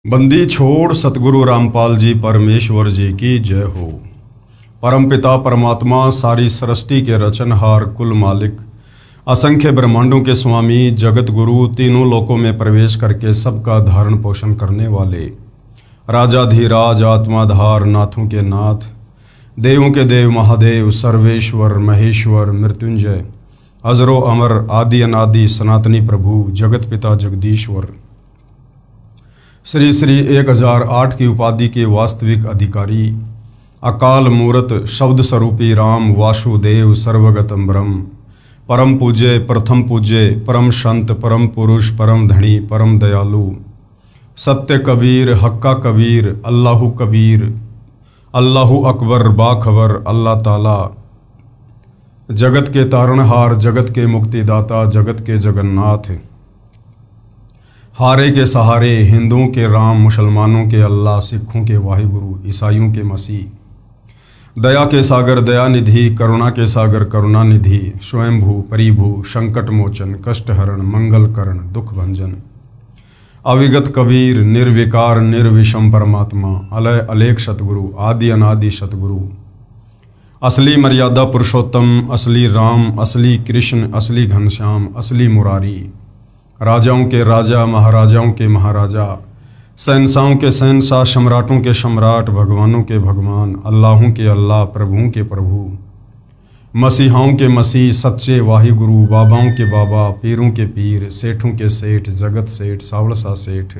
बंदी छोड़ सतगुरु रामपाल जी परमेश्वर जी की जय हो। परमपिता परमात्मा सारी सृष्टि के रचनहार कुल मालिक असंख्य ब्रह्मांडों के स्वामी जगत गुरु तीनों लोकों में प्रवेश करके सबका धारण पोषण करने वाले राजाधिराज आत्माधार नाथों के नाथ देवों के देव महादेव सर्वेश्वर महेश्वर मृत्युंजय अजरो अमर आदि अनादि सनातनी प्रभु जगत पिता जगदीश्वर श्री श्री 1008 की उपाधि के वास्तविक अधिकारी अकाल मूरत शब्द स्वरूपी राम वासुदेव सर्वगतम ब्रह्म परम पूज्य प्रथम पूज्य परम संत परम पुरुष परम धनी परम दयालु सत्य कबीर हक्का कबीर अल्लाहु कबीर अल्लाहु अकबर बाखबर अल्लाह ताला जगत के तारणहार जगत के मुक्तिदाता जगत के जगन्नाथ हारे के सहारे हिंदुओं के राम मुसलमानों के अल्लाह सिखों के वाहिगुरु ईसाइयों के मसीह दया के सागर दयानिधि करुणा के सागर करुणानिधि स्वयंभू परिभू संकट मोचन कष्टहरण मंगल करण दुख भंजन अविगत कबीर निर्विकार निर्विषम परमात्मा अलय अलेख सतगुरु आदि अनादि सतगुरु असली मर्यादा पुरुषोत्तम असली राम असली कृष्ण असली घनश्याम असली मुरारी राजाओं के राजा महाराजाओं के महाराजा शहंशाहों के शहंशाह सम्राटों के सम्राट भगवानों के भगवान अल्लाहों के अल्लाह प्रभुओं के प्रभु मसीहाओं के मसीह सच्चे वाहिगुरु बाबाओं के बाबा पीरों के पीर सेठों के सेठ जगत सेठ सावलसा सेठ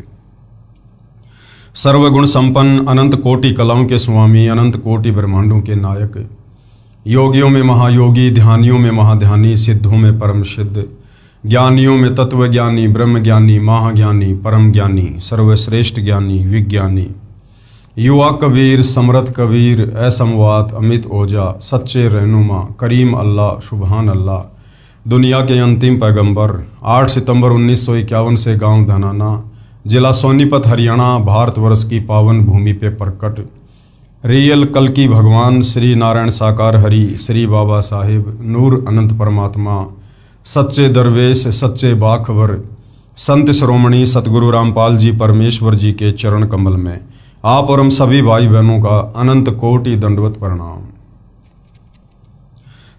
सर्वगुण संपन्न अनंत कोटि कलाओं के स्वामी अनंत कोटि ब्रह्मांडों के नायक योगियों में महायोगी ध्यानियों में महाध्यानी सिद्धों में परम सिद्ध ज्ञानियों में तत्वज्ञानी ब्रह्मज्ञानी महाज्ञानी परम ज्ञानी सर्वश्रेष्ठ ज्ञानी विज्ञानी युवा कबीर समरथ कबीर असमवात अमित ओजा सच्चे रहनुमा करीम अल्लाह सुबहान अल्लाह दुनिया के अंतिम पैगंबर 8 सितंबर 1951 से गांव धनाना जिला सोनीपत हरियाणा भारतवर्ष की पावन भूमि पे प्रकट रियल कल की भगवान श्री नारायण साकार हरि श्री बाबा साहिब नूर अनंत परमात्मा सच्चे दरवेश सच्चे बाखबर संत श्रोमणी सतगुरु रामपाल जी परमेश्वर जी के चरण कमल में आप और हम सभी भाई बहनों का अनंत कोटि दंडवत प्रणाम।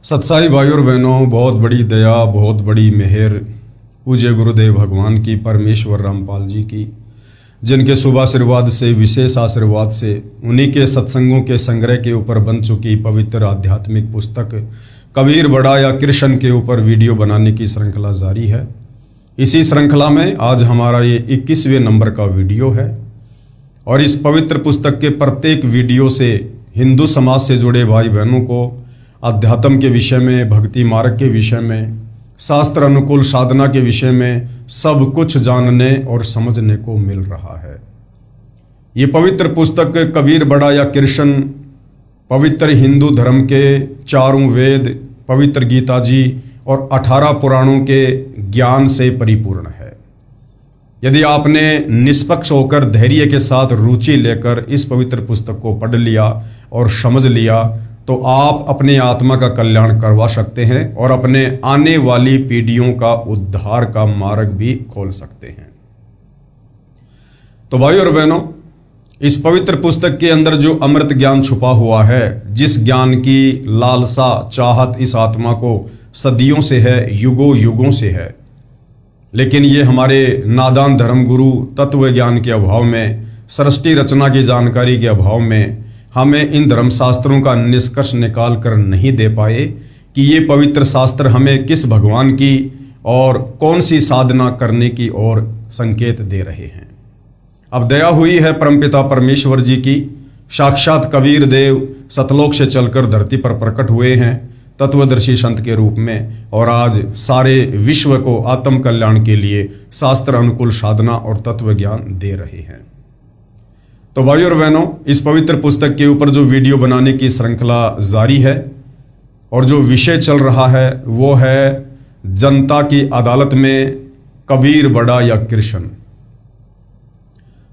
सत्साई भाई और बहनों, बहुत बड़ी दया बहुत बड़ी मेहर पूज्य गुरुदेव भगवान की परमेश्वर रामपाल जी की, जिनके शुभ आशीर्वाद से विशेष आशीर्वाद से उन्हीं के सत्संगों के संग्रह के ऊपर बन चुकी पवित्र आध्यात्मिक पुस्तक कबीर बड़ा या कृष्ण के ऊपर वीडियो बनाने की श्रृंखला जारी है। इसी श्रृंखला में आज हमारा ये 21वें नंबर का वीडियो है और इस पवित्र पुस्तक के प्रत्येक वीडियो से हिंदू समाज से जुड़े भाई बहनों को अध्यात्म के विषय में भक्ति मार्ग के विषय में शास्त्र अनुकूल साधना के विषय में सब कुछ जानने और समझने को मिल रहा है। ये पवित्र पुस्तक कबीर बड़ा या कृष्ण पवित्र हिंदू धर्म के चारों वेद पवित्र गीता जी और 18 पुराणों के ज्ञान से परिपूर्ण है। यदि आपने निष्पक्ष होकर धैर्य के साथ रुचि लेकर इस पवित्र पुस्तक को पढ़ लिया और समझ लिया तो आप अपने आत्मा का कल्याण करवा सकते हैं और अपने आने वाली पीढ़ियों का उद्धार का मार्ग भी खोल सकते हैं। तो भाई और बहनों, इस पवित्र पुस्तक के अंदर जो अमृत ज्ञान छुपा हुआ है, जिस ज्ञान की लालसा चाहत इस आत्मा को सदियों से है, युगों युगों से है, लेकिन ये हमारे नादान धर्म गुरु तत्व ज्ञान के अभाव में सृष्टि रचना की जानकारी के अभाव में हमें इन धर्मशास्त्रों का निष्कर्ष निकाल कर नहीं दे पाए कि ये पवित्र शास्त्र हमें किस भगवान की और कौन सी साधना करने की ओर संकेत दे रहे हैं। अब दया हुई है परमपिता परमेश्वर जी की, साक्षात कबीर देव सतलोक से चलकर धरती पर प्रकट हुए हैं तत्वदर्शी संत के रूप में और आज सारे विश्व को आत्म कल्याण के लिए शास्त्र अनुकूल साधना और तत्व ज्ञान दे रहे हैं। तो भाई और बहनों, इस पवित्र पुस्तक के ऊपर जो वीडियो बनाने की श्रृंखला जारी है और जो विषय चल रहा है वो है जनता की अदालत में कबीर बड़ा या कृष्ण।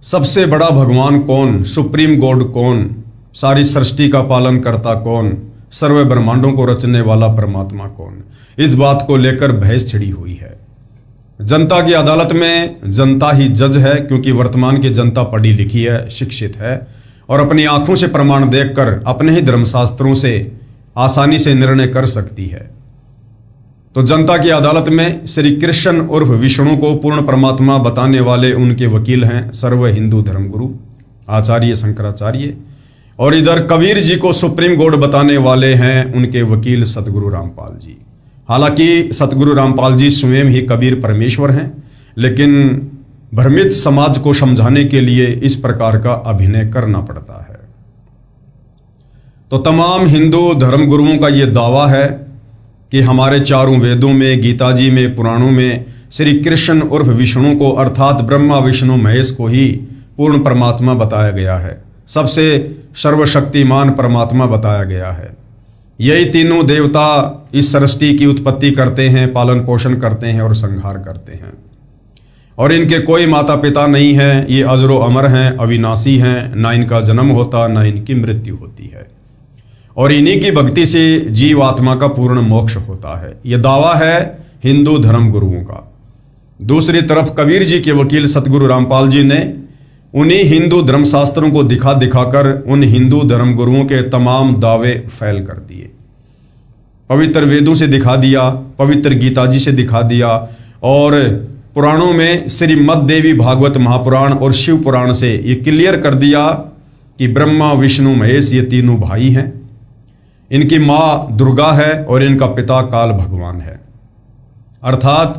सबसे बड़ा भगवान कौन, सुप्रीम गॉड कौन, सारी सृष्टि का पालन करता कौन, सर्व ब्रह्मांडों को रचने वाला परमात्मा कौन, इस बात को लेकर बहस छिड़ी हुई है। जनता की अदालत में जनता ही जज है, क्योंकि वर्तमान की जनता पढ़ी लिखी है, शिक्षित है और अपनी आंखों से प्रमाण देखकर अपने ही धर्मशास्त्रों से आसानी से निर्णय कर सकती है। तो जनता की अदालत में श्री कृष्ण उर्फ विष्णु को पूर्ण परमात्मा बताने वाले उनके वकील हैं सर्व हिंदू धर्मगुरु आचार्य शंकराचार्य, और इधर कबीर जी को सुप्रीम कोर्ट बताने वाले हैं उनके वकील सतगुरु रामपाल जी। हालांकि सतगुरु रामपाल जी स्वयं ही कबीर परमेश्वर हैं, लेकिन भ्रमित समाज को समझाने के लिए इस प्रकार का अभिनय करना पड़ता है। तो तमाम हिंदू धर्मगुरुओं का ये दावा है कि हमारे चारों वेदों में, गीता जी में, पुराणों में श्री कृष्ण उर्फ विष्णु को अर्थात ब्रह्मा विष्णु महेश को ही पूर्ण परमात्मा बताया गया है, सबसे सर्वशक्तिमान परमात्मा बताया गया है। यही तीनों देवता इस सृष्टि की उत्पत्ति करते हैं, पालन पोषण करते हैं और संहार करते हैं, और इनके कोई माता पिता नहीं है। ये अजरो अमर हैं, अविनाशी हैं, ना इनका जन्म होता ना इनकी मृत्यु होती है, और इन्हीं की भक्ति से जीव आत्मा का पूर्ण मोक्ष होता है। यह दावा है हिंदू धर्म गुरुओं का। दूसरी तरफ कबीर जी के वकील सतगुरु रामपाल जी ने उन्हीं हिंदू धर्मशास्त्रों को दिखा दिखाकर उन हिंदू धर्म गुरुओं के तमाम दावे फैल कर दिए। पवित्र वेदों से दिखा दिया, पवित्र गीता जी से दिखा दिया, और पुराणों में श्रीमद् देवी भागवत महापुराण और शिव पुराण से ये क्लियर कर दिया कि ब्रह्मा विष्णु महेश ये तीनों भाई हैं। इनकी माँ दुर्गा है और इनका पिता काल भगवान है, अर्थात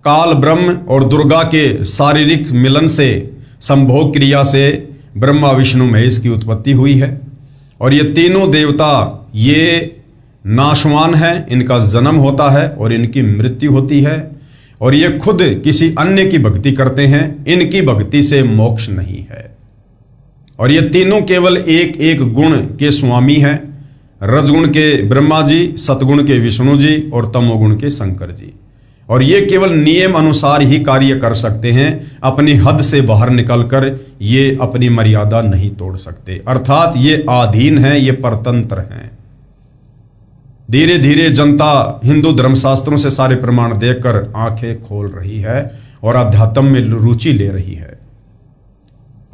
काल ब्रह्म और दुर्गा के शारीरिक मिलन से, संभोग क्रिया से ब्रह्मा विष्णु महेश की उत्पत्ति हुई है। और ये तीनों देवता ये नाशवान हैं, इनका जन्म होता है और इनकी मृत्यु होती है, और ये खुद किसी अन्य की भक्ति करते हैं, इनकी भक्ति से मोक्ष नहीं है। और ये तीनों केवल एक एक गुण के स्वामी हैं, रजगुण के ब्रह्मा जी, सतगुण के विष्णु जी और तमोगुण के शंकर जी, और ये केवल नियम अनुसार ही कार्य कर सकते हैं, अपनी हद से बाहर निकलकर ये अपनी मर्यादा नहीं तोड़ सकते, अर्थात ये आधीन हैं, ये परतंत्र हैं। धीरे धीरे जनता हिंदू धर्मशास्त्रों से सारे प्रमाण देखकर आंखें खोल रही है और अध्यात्म में रुचि ले रही है,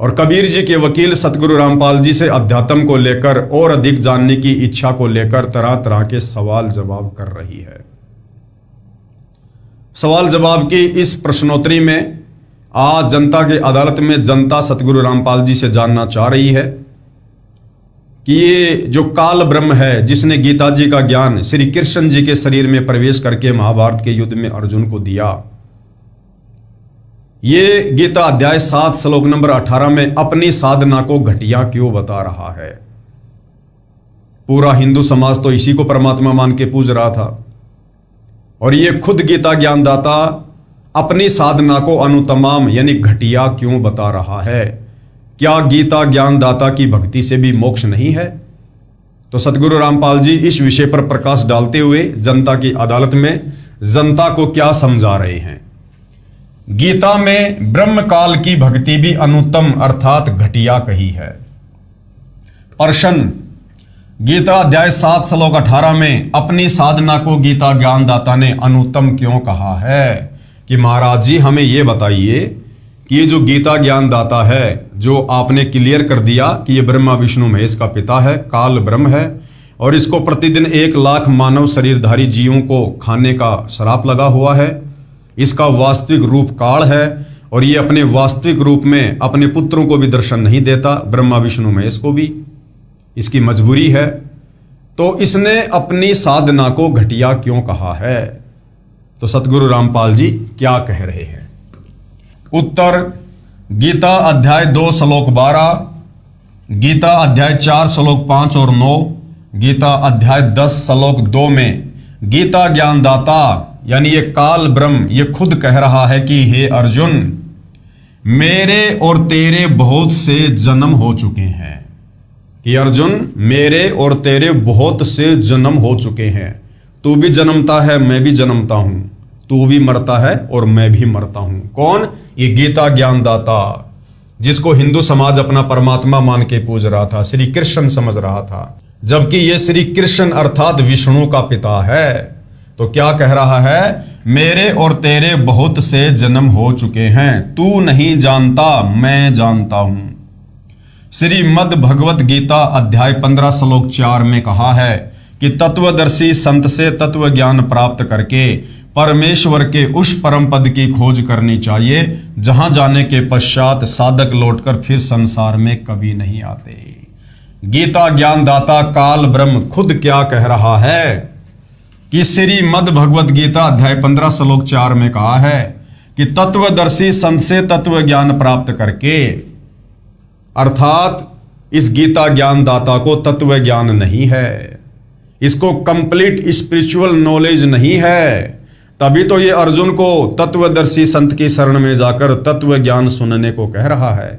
और कबीर जी के वकील सतगुरु रामपाल जी से अध्यात्म को लेकर और अधिक जानने की इच्छा को लेकर तरह तरह के सवाल जवाब कर रही है। सवाल जवाब की इस प्रश्नोत्तरी में आज जनता के अदालत में जनता सतगुरु रामपाल जी से जानना चाह रही है कि ये जो काल ब्रह्म है, जिसने गीता जी का ज्ञान श्री कृष्ण जी के शरीर में प्रवेश करके महाभारत के युद्ध में अर्जुन को दिया, ये गीता अध्याय 7 श्लोक नंबर 18 में अपनी साधना को घटिया क्यों बता रहा है। पूरा हिंदू समाज तो इसी को परमात्मा मान के पूज रहा था, और ये खुद गीता ज्ञानदाता अपनी साधना को अनुतमाम यानी घटिया क्यों बता रहा है। क्या गीता ज्ञानदाता की भक्ति से भी मोक्ष नहीं है? तो सतगुरु रामपाल जी इस विषय पर प्रकाश डालते हुए जनता की अदालत में जनता को क्या समझा रहे हैं। गीता में ब्रह्म काल की भक्ति भी अनुत्तम अर्थात घटिया कही है। प्रश्न, गीता अध्याय 7 श्लोक 18 में अपनी साधना को गीता ज्ञानदाता ने अनुत्तम क्यों कहा है? कि महाराज जी हमें यह बताइए कि ये जो गीता ज्ञानदाता है, जो आपने क्लियर कर दिया कि ये ब्रह्मा विष्णु महेश का पिता है, काल ब्रह्म है, और इसको प्रतिदिन 1 लाख मानव शरीरधारी जीवों को खाने का श्राप लगा हुआ है, इसका वास्तविक रूप काल है, और ये अपने वास्तविक रूप में अपने पुत्रों को भी दर्शन नहीं देता, ब्रह्मा विष्णु महेश को भी, इसकी मजबूरी है। तो इसने अपनी साधना को घटिया क्यों कहा है? तो सतगुरु रामपाल जी क्या कह रहे हैं? उत्तर, गीता अध्याय 2 श्लोक 12, गीता अध्याय 4 श्लोक 5 और 9, गीता अध्याय 10 श्लोक 2 में गीता ज्ञानदाता यानी ये काल ब्रह्म ये खुद कह रहा है कि हे अर्जुन, मेरे और तेरे बहुत से जन्म हो चुके हैं। कि अर्जुन, मेरे और तेरे बहुत से जन्म हो चुके हैं। तू भी जन्मता है, मैं भी जन्मता हूं, तू भी मरता है और मैं भी मरता हूं। कौन? ये गीता ज्ञानदाता, जिसको हिंदू समाज अपना परमात्मा मान के पूज रहा था, श्री कृष्ण समझ रहा था, जबकि ये श्री कृष्ण अर्थात विष्णु का पिता है। तो क्या कह रहा है? मेरे और तेरे बहुत से जन्म हो चुके हैं, तू नहीं जानता मैं जानता हूं। श्रीमद् भगवत गीता अध्याय 15 श्लोक 4 में कहा है कि तत्वदर्शी संत से तत्व ज्ञान प्राप्त करके परमेश्वर के उस परम पद की खोज करनी चाहिए जहां जाने के पश्चात साधक लौटकर फिर संसार में कभी नहीं आते। गीता ज्ञानदाता काल ब्रह्म खुद क्या कह रहा है कि श्रीमद् भगवत गीता अध्याय 15 श्लोक 4 में कहा है कि तत्वदर्शी संत से तत्व ज्ञान प्राप्त करके, अर्थात इस गीता ज्ञानदाता को तत्व ज्ञान नहीं है, इसको कंप्लीट स्पिरिचुअल नॉलेज नहीं है, तभी तो ये अर्जुन को तत्वदर्शी संत की शरण में जाकर तत्व ज्ञान सुनने को कह रहा है।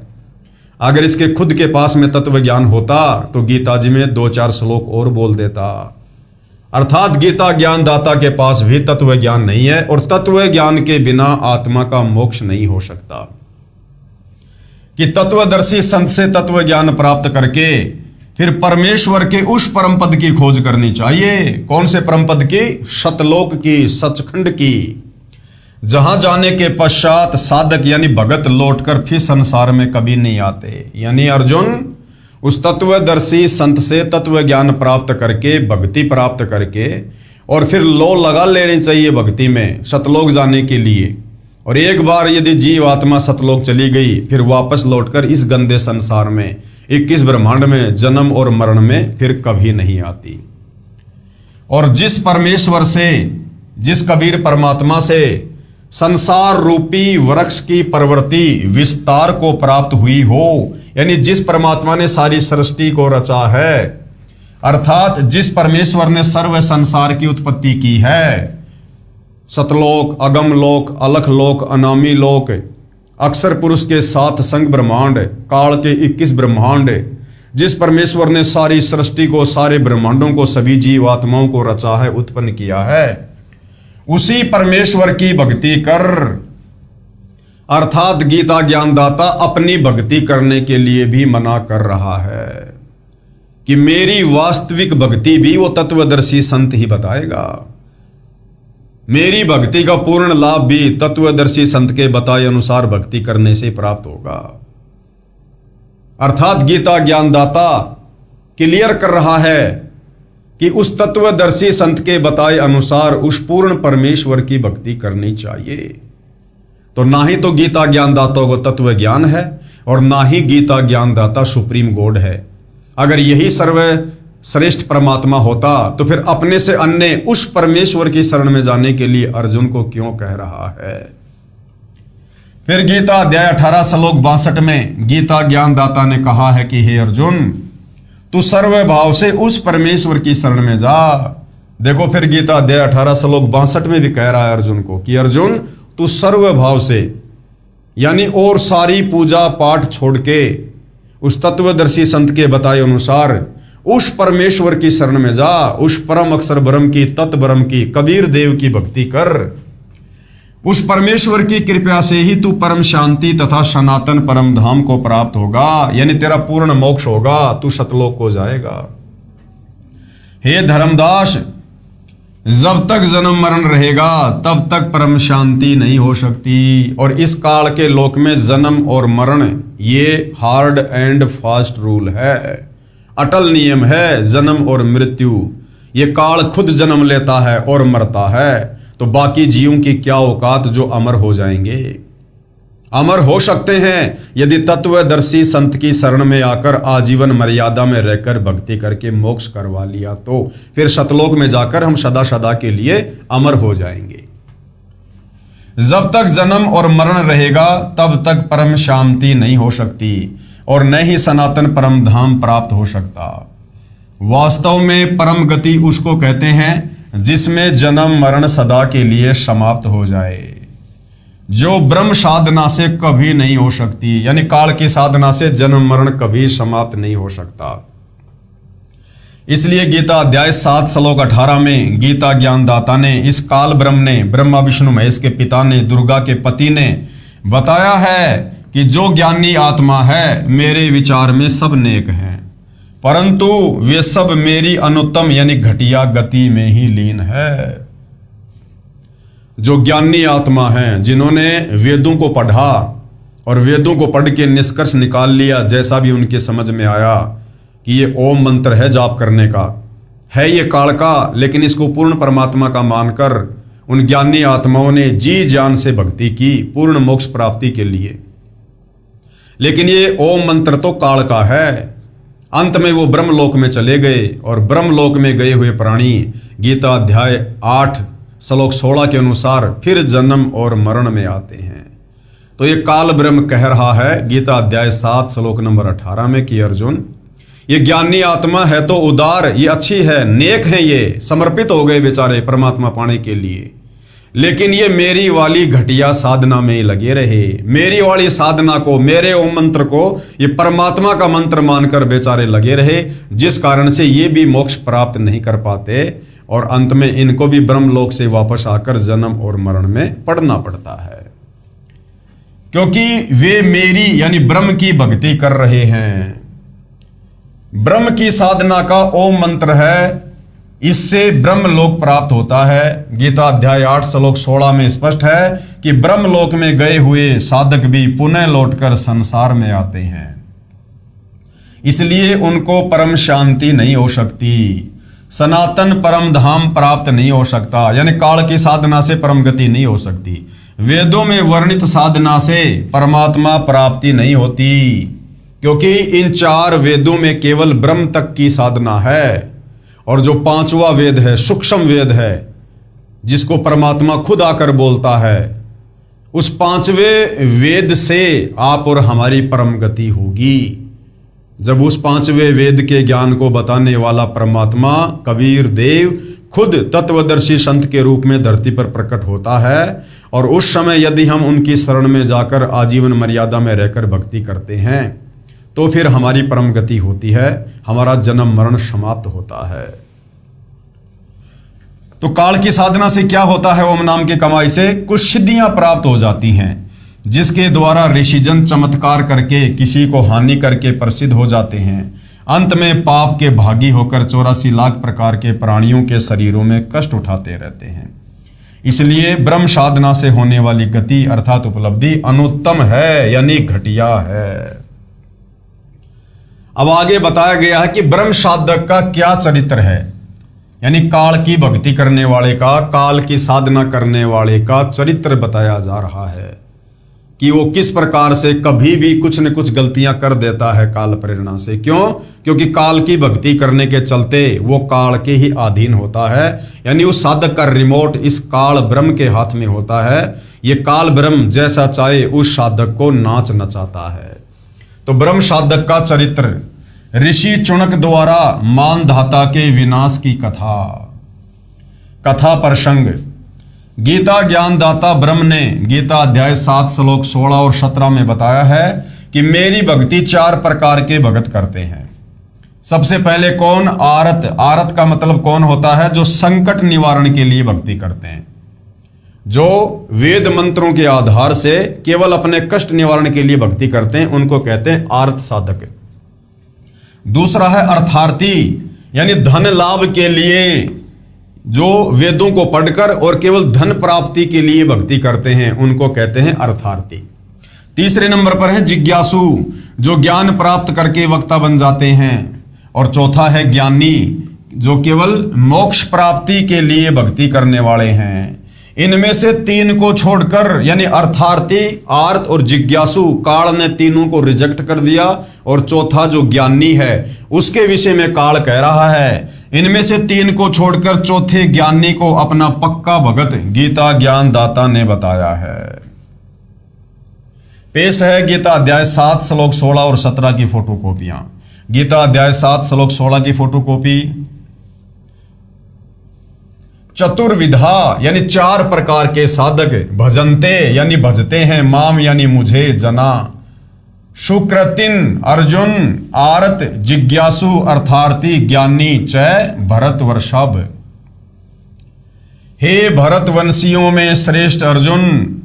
अगर इसके खुद के पास में तत्व ज्ञान होता तो गीता जी में 2-4 श्लोक और बोल देता। अर्थात गीता ज्ञानदाता के पास भी तत्व ज्ञान नहीं है और तत्व ज्ञान के बिना आत्मा का मोक्ष नहीं हो सकता। कि तत्वदर्शी संत से तत्व ज्ञान प्राप्त करके फिर परमेश्वर के उस परम पद की खोज करनी चाहिए। कौन से परम पद की? सतलोक की, सचखंड की, जहां जाने के पश्चात साधक यानी भगत लौटकर फिर संसार में कभी नहीं आते। यानी अर्जुन उस तत्वदर्शी संत से तत्व ज्ञान प्राप्त करके, भक्ति प्राप्त करके, और फिर लो लगा लेनी चाहिए भक्ति में सतलोक जाने के लिए। और एक बार यदि जीव आत्मा सतलोक चली गई फिर वापस लौटकर इस गंदे संसार में 21 ब्रह्मांड में जन्म और मरण में फिर कभी नहीं आती। और जिस परमेश्वर से, जिस कबीर परमात्मा से संसार रूपी वृक्ष की प्रवृत्ति विस्तार को प्राप्त हुई हो, यानी जिस परमात्मा ने सारी सृष्टि को रचा है, अर्थात जिस परमेश्वर ने सर्व संसार की उत्पत्ति की है, सतलोक, अगम लोक, अलख लोक, अनामी लोक, अक्षर पुरुष के 7 संग ब्रह्मांड, काल के 21 ब्रह्मांड, जिस परमेश्वर ने सारी सृष्टि को, सारे ब्रह्मांडों को, सभी जीवात्माओं को रचा है, उत्पन्न किया है, उसी परमेश्वर की भक्ति कर। अर्थात गीता ज्ञानदाता अपनी भक्ति करने के लिए भी मना कर रहा है कि मेरी वास्तविक भक्ति भी वो तत्वदर्शी संत ही बताएगा। मेरी भक्ति का पूर्ण लाभ भी तत्वदर्शी संत के बताए अनुसार भक्ति करने से प्राप्त होगा। अर्थात गीता ज्ञानदाता क्लियर कर रहा है कि उस तत्वदर्शी संत के बताए अनुसार उस पूर्ण परमेश्वर की भक्ति करनी चाहिए। तो ना ही तो गीता ज्ञानदाता को तत्व ज्ञान है और ना ही गीता ज्ञानदाता सुप्रीम गॉड है। अगर यही सर्व श्रेष्ठ परमात्मा होता तो फिर अपने से अन्य उस परमेश्वर की शरण में जाने के लिए अर्जुन को क्यों कह रहा है। फिर गीता अध्याय 18 श्लोक 62 में गीता ज्ञानदाता ने कहा है कि हे अर्जुन, तू सर्व भाव से उस परमेश्वर की शरण में जा। देखो फिर गीता अध्याय 18 श्लोक 62 में भी कह रहा है अर्जुन को कि अर्जुन तू सर्व भाव से, यानी और सारी पूजा पाठ छोड़ के उस तत्वदर्शी संत के बताए अनुसार उस परमेश्वर की शरण में जा, उस परम अक्षर ब्रह्म की, तत् ब्रह्म की, कबीर देव की भक्ति कर। उस परमेश्वर की कृपा से ही तू परम शांति तथा सनातन परम धाम को प्राप्त होगा, यानी तेरा पूर्ण मोक्ष होगा, तू सतलोक को जाएगा। हे धर्मदास, जब तक जन्म मरण रहेगा तब तक परम शांति नहीं हो सकती। और इस काल के लोक में जन्म और मरण ये हार्ड एंड फास्ट रूल है, अटल नियम है। जन्म और मृत्यु, ये काल खुद जन्म लेता है और मरता है, तो बाकी जीवों की क्या औकात जो अमर हो जाएंगे। अमर हो सकते हैं यदि तत्वदर्शी संत की शरण में आकर आजीवन मर्यादा में रहकर भक्ति करके मोक्ष करवा लिया, तो फिर सतलोक में जाकर हम सदा सदा के लिए अमर हो जाएंगे। जब तक जन्म और मरण रहेगा तब तक परम शांति नहीं हो सकती और न ही सनातन परम धाम प्राप्त हो सकता। वास्तव में परम गति उसको कहते हैं जिसमें जन्म मरण सदा के लिए समाप्त हो जाए, जो ब्रह्म साधना से कभी नहीं हो सकती, यानी काल की साधना से जन्म मरण कभी समाप्त नहीं हो सकता। इसलिए गीता अध्याय 7 श्लोक 18 में गीता ज्ञानदाता ने, इस काल ब्रह्म ने, ब्रह्मा विष्णु महेश के पिता ने, दुर्गा के पति ने बताया है कि जो ज्ञानी आत्मा है मेरे विचार में सब नेक हैं, परंतु वे सब मेरी अनुत्तम यानी घटिया गति में ही लीन है। जो ज्ञानी आत्मा हैं, जिन्होंने वेदों को पढ़ा और वेदों को पढ़ के निष्कर्ष निकाल लिया, जैसा भी उनके समझ में आया कि ये ओम मंत्र है जाप करने का, है ये काल का, लेकिन इसको पूर्ण परमात्मा का मानकर उन ज्ञानी आत्माओं ने जी जान से भक्ति की पूर्ण मोक्ष प्राप्ति के लिए। लेकिन ये ओम मंत्र तो काल का है। अंत में वो ब्रह्मलोक में चले गए और ब्रह्मलोक में गए हुए प्राणी गीता अध्याय 8 श्लोक 16 के अनुसार फिर जन्म और मरण में आते हैं। तो ये काल ब्रह्म कह रहा है गीता अध्याय 7 श्लोक नंबर 18 में कि अर्जुन, ये ज्ञानी आत्मा है तो उदार, ये अच्छी है, नेक है, ये समर्पित हो गए बेचारे परमात्मा पाने के लिए, लेकिन ये मेरी वाली घटिया साधना में लगे रहे। मेरी वाली साधना को, मेरे ओम मंत्र को ये परमात्मा का मंत्र मानकर बेचारे लगे रहे, जिस कारण से ये भी मोक्ष प्राप्त नहीं कर पाते और अंत में इनको भी ब्रह्मलोक से वापस आकर जन्म और मरण में पड़ना पड़ता है, क्योंकि वे मेरी यानी ब्रह्म की भक्ति कर रहे हैं। ब्रह्म की साधना का ओम मंत्र है, इससे ब्रह्मलोक प्राप्त होता है। गीता अध्याय 8 श्लोक 16 में स्पष्ट है कि ब्रह्मलोक में गए हुए साधक भी पुनः लौटकर संसार में आते हैं, इसलिए उनको परम शांति नहीं हो सकती, सनातन परम धाम प्राप्त नहीं हो सकता, यानी काल की साधना से परम गति नहीं हो सकती। वेदों में वर्णित साधना से परमात्मा प्राप्ति नहीं होती, क्योंकि इन 4 वेदों में केवल ब्रह्म तक की साधना है, और जो 5वां वेद है, सूक्ष्म वेद है, जिसको परमात्मा खुद आकर बोलता है, उस 5वें वेद से आप और हमारी परम गति होगी। जब उस 5वें वेद के ज्ञान को बताने वाला परमात्मा कबीर देव खुद तत्वदर्शी संत के रूप में धरती पर प्रकट होता है, और उस समय यदि हम उनकी शरण में जाकर आजीवन मर्यादा में रहकर भक्ति करते हैं तो फिर हमारी परम गति होती है, हमारा जन्म मरण समाप्त होता है। तो काल की साधना से क्या होता है? ओम नाम की कमाई से कुछ सिद्धियां प्राप्त हो जाती हैं, जिसके द्वारा ऋषिजन चमत्कार करके किसी को हानि करके प्रसिद्ध हो जाते हैं। अंत में पाप के भागी होकर 84 लाख प्रकार के प्राणियों के शरीरों में कष्ट उठाते रहते हैं। इसलिए ब्रह्म साधना से होने वाली गति अर्थात उपलब्धि अनुत्तम है, यानी घटिया है। अब आगे बताया गया है कि ब्रह्म साधक का क्या चरित्र है, यानी काल की भक्ति करने वाले का, काल की साधना करने वाले का चरित्र बताया जा रहा है कि वो किस प्रकार से कभी भी कुछ न कुछ गलतियां कर देता है काल प्रेरणा से। क्यों? क्योंकि काल की भक्ति करने के चलते वो काल के ही अधीन होता है, यानी उस साधक का रिमोट इस काल ब्रह्म के हाथ में होता है। ये काल ब्रह्म जैसा चाहे उस साधक को नाच नचाता है। तो ब्रह्म साधक का चरित्र, ऋषि चुनक द्वारा मानधाता के विनाश की कथा प्रसंग। गीता ज्ञानदाता ब्रह्म ने गीता अध्याय 7 श्लोक 16 और 17 में बताया है कि मेरी भक्ति 4 प्रकार के भगत करते हैं। सबसे पहले कौन? आरत। आरत का मतलब कौन होता है? जो संकट निवारण के लिए भक्ति करते हैं, जो वेद मंत्रों के आधार से केवल अपने कष्ट निवारण के लिए भक्ति करते हैं, उनको कहते हैं आर्त साधक। दूसरा है अर्थार्थी, यानी धन लाभ के लिए जो वेदों को पढ़कर और केवल धन प्राप्ति के लिए भक्ति करते हैं, उनको कहते हैं अर्थार्थी। तीसरे नंबर पर है जिज्ञासु, जो ज्ञान प्राप्त करके वक्ता बन जाते हैं। और चौथा है ज्ञानी, जो केवल मोक्ष प्राप्ति के लिए भक्ति करने वाले हैं। इनमें से 3 को छोड़कर, यानी अर्थार्थी, आर्त और जिज्ञासु, काल ने तीनों को रिजेक्ट कर दिया। और चौथा जो ज्ञानी है उसके विषय में काल कह रहा है, इनमें से 3 को छोड़कर चौथे ज्ञानी को अपना पक्का भगत गीता ज्ञानदाता ने बताया है। पेश है गीता अध्याय 7 श्लोक 16 और 17 की फोटोकॉपियां। गीता अध्याय 7 श्लोक 16 की फोटोकॉपी। चतुर्विधा, यानी 4 प्रकार के साधक, भजनते यानी भजते हैं, माम यानी मुझे, जना, सुकृतिन अर्जुन, आरत जिज्ञासु, अर्थार्थी ज्ञानी, चय भरत वर्षभ। हे भरत वंशियों में श्रेष्ठ अर्जुन,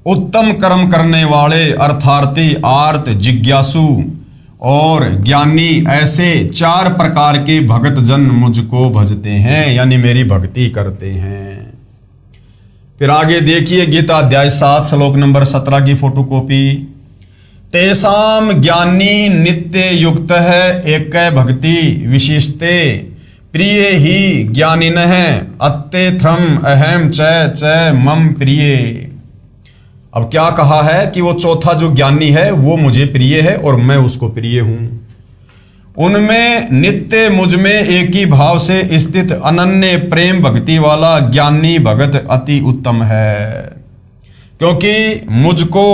उत्तम कर्म करने वाले अर्थार्थी, आर्त, जिज्ञासु और ज्ञानी, ऐसे 4 प्रकार के भगत जन मुझको भजते हैं, यानी मेरी भक्ति करते हैं। फिर आगे देखिए गीता अध्याय 7 श्लोक नंबर 17 की फोटोकॉपी। तेसाम ज्ञानी नित्य युक्त है एक भक्ति विशिष्टे प्रिय ही ज्ञानिनः अत्ते थ्रम अहम च मम प्रिय। अब क्या कहा है कि वो चौथा जो ज्ञानी है वो मुझे प्रिय है और मैं उसको प्रिय हूं। उनमें नित्य मुझ में एक ही भाव से स्थित अनन्य प्रेम भक्ति वाला ज्ञानी भगत अति उत्तम है, क्योंकि मुझको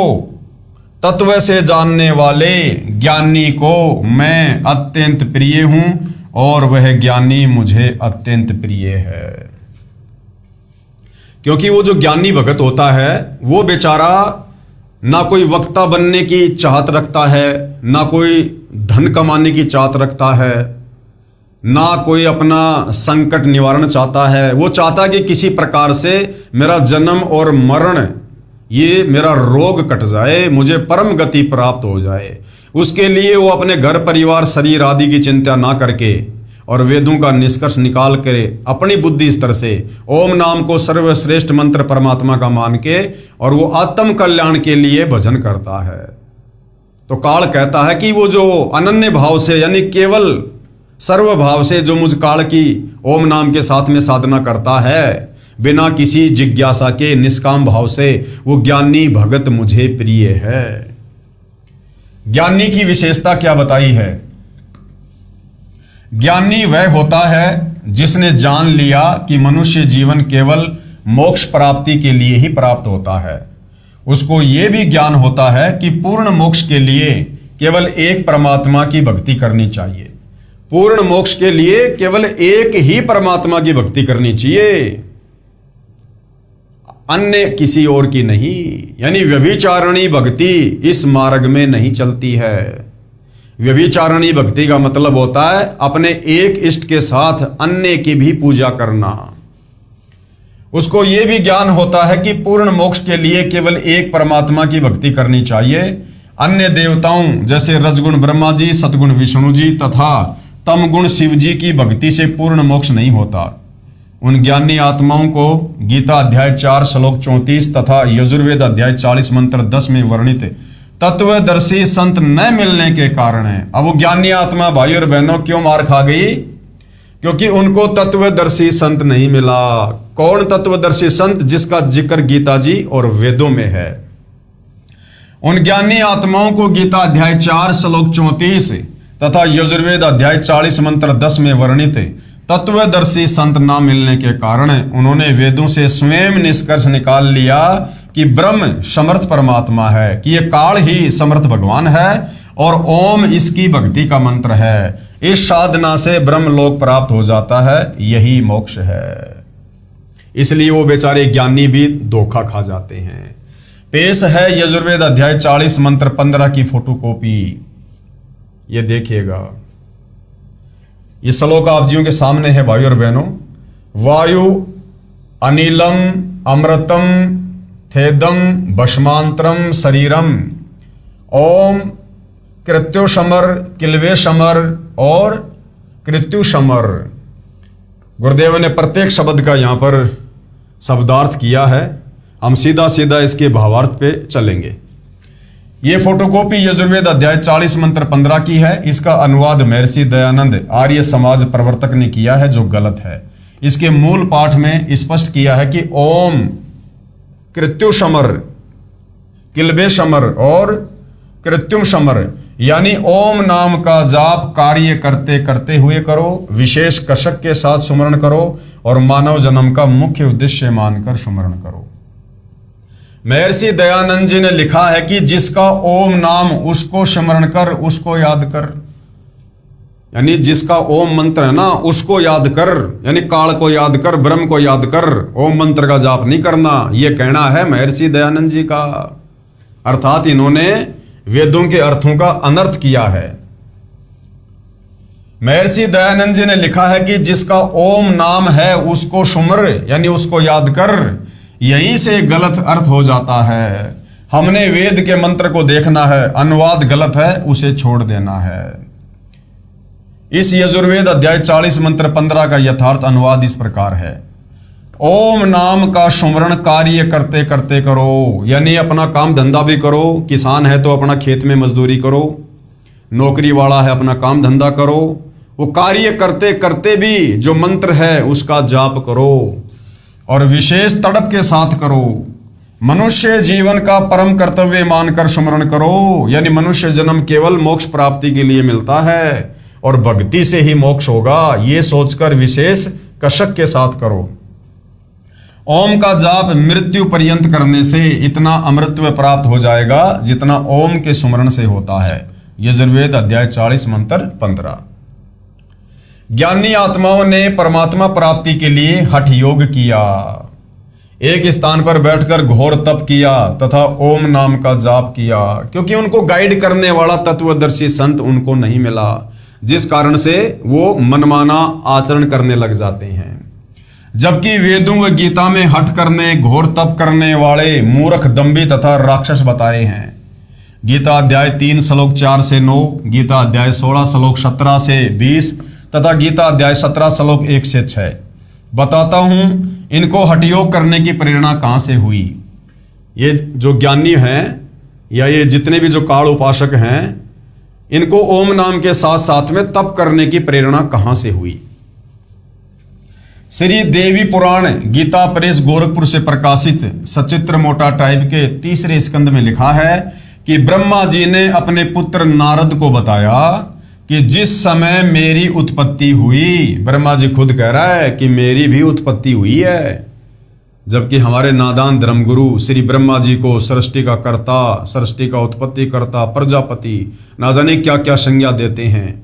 तत्व से जानने वाले ज्ञानी को मैं अत्यंत प्रिय हूं और वह ज्ञानी मुझे अत्यंत प्रिय है। क्योंकि वो जो ज्ञानी भगत होता है वो बेचारा ना कोई वक्ता बनने की चाहत रखता है, ना कोई धन कमाने की चाहत रखता है, ना कोई अपना संकट निवारण चाहता है। वो चाहता है कि किसी प्रकार से मेरा जन्म और मरण, ये मेरा रोग कट जाए, मुझे परम गति प्राप्त हो जाए। उसके लिए वो अपने घर परिवार शरीर आदि की चिंता ना करके और वेदों का निष्कर्ष निकाल कर अपनी बुद्धि स्तर से ओम नाम को सर्वश्रेष्ठ मंत्र परमात्मा का मान के और वो आत्म कल्याण के लिए भजन करता है। तो काल कहता है कि वो जो अनन्य भाव से यानी केवल सर्व भाव से जो मुझ काल की ओम नाम के साथ में साधना करता है बिना किसी जिज्ञासा के निष्काम भाव से, वो ज्ञानी भगत मुझे प्रिय है। ज्ञानी की विशेषता क्या बताई है? ज्ञानी वह होता है जिसने जान लिया कि मनुष्य जीवन केवल मोक्ष प्राप्ति के लिए ही प्राप्त होता है। उसको यह भी ज्ञान होता है कि पूर्ण मोक्ष के लिए केवल एक परमात्मा की भक्ति करनी चाहिए। पूर्ण मोक्ष के लिए केवल एक ही परमात्मा की भक्ति करनी चाहिए, अन्य किसी और की नहीं। यानी व्यभिचारणी भक्ति इस मार्ग में नहीं चलती है। व्यभिचारणी भक्ति का मतलब होता है अपने एक इष्ट के साथ अन्य की भी पूजा करना। उसको यह भी ज्ञान होता है कि पूर्ण मोक्ष के लिए केवल एक परमात्मा की भक्ति करनी चाहिए। अन्य देवताओं जैसे रजगुण ब्रह्मा जी, सतगुण विष्णु जी तथा तमगुण शिव जी की भक्ति से पूर्ण मोक्ष नहीं होता। उन ज्ञानी आत्माओं को गीता अध्याय 4 श्लोक 34 तथा यजुर्वेद अध्याय 40 मंत्र 10 में वर्णित तत्वदर्शी संत न मिलने के कारण है। अब वो ज्ञानी आत्मा भाई और बहनों क्यों मार खा गई? क्योंकि उनको तत्वदर्शी संत नहीं मिला। कौन तत्वदर्शी संत? जिसका जिक्र गीता जी और वेदों में है। उन ज्ञानी आत्माओं को गीता अध्याय 4 श्लोक 34 तथा यजुर्वेद अध्याय 40 मंत्र 10 में वर्णित तत्वदर्शी संत ना मिलने के कारण उन्होंने वेदों से स्वयं निष्कर्ष निकाल लिया कि ब्रह्म समर्थ परमात्मा है, कि यह काल ही समर्थ भगवान है और ओम इसकी भक्ति का मंत्र है। इस साधना से ब्रह्म लोक प्राप्त हो जाता है, यही मोक्ष है। इसलिए वो बेचारे ज्ञानी भी धोखा खा जाते हैं। पेश है यजुर्वेद अध्याय 40 मंत्र 15 की फोटोकॉपी। ये देखिएगा, ये श्लोक आप जियों के सामने है भाई और बहनों। वायु अनिलम अमृतम थेदम भस्मांतरम शरीरम ओम कृत्युषमर किल्वेशमर और कृत्युषमर। गुरुदेव ने प्रत्येक शब्द का यहाँ पर शब्दार्थ किया है। हम सीधा सीधा इसके भावार्थ पे चलेंगे। ये फोटोकॉपी यजुर्वेद अध्याय 40 मंत्र 15 की है। इसका अनुवाद महर्षि दयानंद आर्य समाज प्रवर्तक ने किया है, जो गलत है। इसके मूल पाठ में स्पष्ट किया है कि ओम कृत्युषमर किल्वेशमर और कृत्युम समर, यानी ओम नाम का जाप कार्य करते करते हुए करो, विशेष कसक के साथ सुमरण करो और मानव जन्म का मुख्य उद्देश्य मानकर सुमरण करो। महर्षि दयानंद जी ने लिखा है कि जिसका ओम नाम उसको स्मरण कर, उसको याद कर, यानी जिसका ओम मंत्र है ना उसको याद कर, यानी काल को याद कर, ब्रह्म को याद कर, ओम मंत्र का जाप नहीं करना। यह कहना है महर्षि दयानंद जी का। अर्थात इन्होंने वेदों के अर्थों का अनर्थ किया है। महर्षि दयानंद जी ने लिखा है कि जिसका ओम नाम है उसको सुमर, यानी उसको याद कर। यहीं से गलत अर्थ हो जाता है। हमने वेद के मंत्र को देखना है, अनुवाद गलत है उसे छोड़ देना है। इस यजुर्वेद अध्याय 40 मंत्र 15 का यथार्थ अनुवाद इस प्रकार है। ओम नाम का सुमरण कार्य करते करते करो, यानी अपना काम धंधा भी करो। किसान है तो अपना खेत में मजदूरी करो, नौकरी वाला है अपना काम धंधा करो। वो कार्य करते करते भी जो मंत्र है उसका जाप करो और विशेष तड़प के साथ करो। मनुष्य जीवन का परम कर्तव्य मानकर सुमरण करो, यानी मनुष्य जन्म केवल मोक्ष प्राप्ति के लिए मिलता है और भक्ति से ही मोक्ष होगा, ये सोचकर विशेष कशक के साथ करो। ओम का जाप मृत्यु पर्यंत करने से इतना अमृतत्व प्राप्त हो जाएगा जितना ओम के सुमरण से होता है। यजुर्वेद अध्याय 40 मंत्र 15। ज्ञानी आत्माओं ने परमात्मा प्राप्ति के लिए हठ योग किया, एक स्थान पर बैठकर घोर तप किया तथा ओम नाम का जाप किया, क्योंकि उनको गाइड करने वाला तत्वदर्शी संत उनको नहीं मिला, जिस कारण से वो मनमाना आचरण करने लग जाते हैं। जबकि वेदों व गीता में हठ करने, घोर तप करने वाले मूर्ख, दंभी तथा राक्षस बताए हैं। गीता अध्याय 3 श्लोक 4 से 9, गीता अध्याय 16 श्लोक 17 से 20 तथा गीता अध्याय 17 श्लोक 1 से 6। बताता हूं इनको हठयोग करने की प्रेरणा कहां से हुई। ये जो ज्ञानी हैं या ये जितने भी जो काल उपासक हैं, इनको ओम नाम के साथ साथ में तप करने की प्रेरणा कहां से हुई। श्री देवी पुराण गीता प्रेस गोरखपुर से प्रकाशित सचित्र मोटा टाइप के 3रे स्कंद में लिखा है कि ब्रह्मा जी ने अपने पुत्र नारद को बताया कि जिस समय मेरी उत्पत्ति हुई, ब्रह्मा जी खुद कह रहा है कि मेरी भी उत्पत्ति हुई है, जबकि हमारे नादान धर्मगुरु श्री ब्रह्मा जी को सृष्टि का कर्ता, सृष्टि का उत्पत्ति कर्ता, प्रजापति ना जाने क्या क्या संज्ञा देते हैं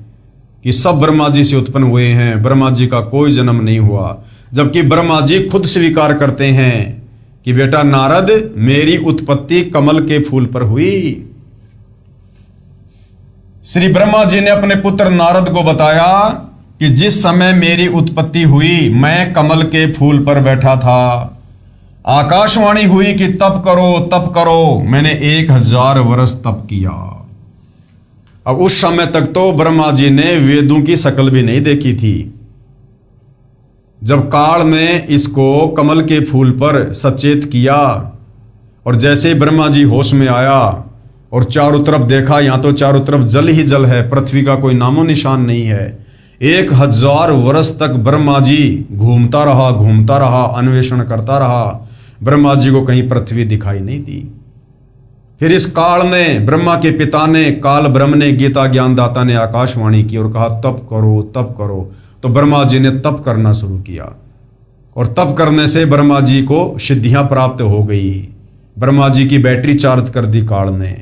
कि सब ब्रह्मा जी से उत्पन्न हुए हैं, ब्रह्मा जी का कोई जन्म नहीं हुआ। जबकि ब्रह्मा जी खुद स्वीकार करते हैं कि बेटा नारद, मेरी उत्पत्ति कमल के फूल पर हुई। श्री ब्रह्मा जी ने अपने पुत्र नारद को बताया कि जिस समय मेरी उत्पत्ति हुई मैं कमल के फूल पर बैठा था। आकाशवाणी हुई कि तप करो तप करो, मैंने 1000 वर्ष तप किया। अब उस समय तक तो ब्रह्मा जी ने वेदों की शक्ल भी नहीं देखी थी। जब काल ने इसको कमल के फूल पर सचेत किया और जैसे ही ब्रह्मा जी होश में आया और चारों तरफ देखा, यहां तो चारों तरफ जल ही जल है, पृथ्वी का कोई नामो निशान नहीं है। 1000 वर्ष तक ब्रह्मा जी घूमता रहा, अन्वेषण करता रहा। ब्रह्मा जी को कहीं पृथ्वी दिखाई नहीं दी। फिर इस काल ने, ब्रह्मा के पिता ने, काल ब्रह्म ने, गीता ज्ञानदाता ने आकाशवाणी की और कहा तप करो तप करो। तो ब्रह्मा जी ने तप करना शुरू किया और तप करने से ब्रह्मा जी को सिद्धियां प्राप्त हो गई। ब्रह्मा जी की बैटरी चार्ज कर दी काल ने।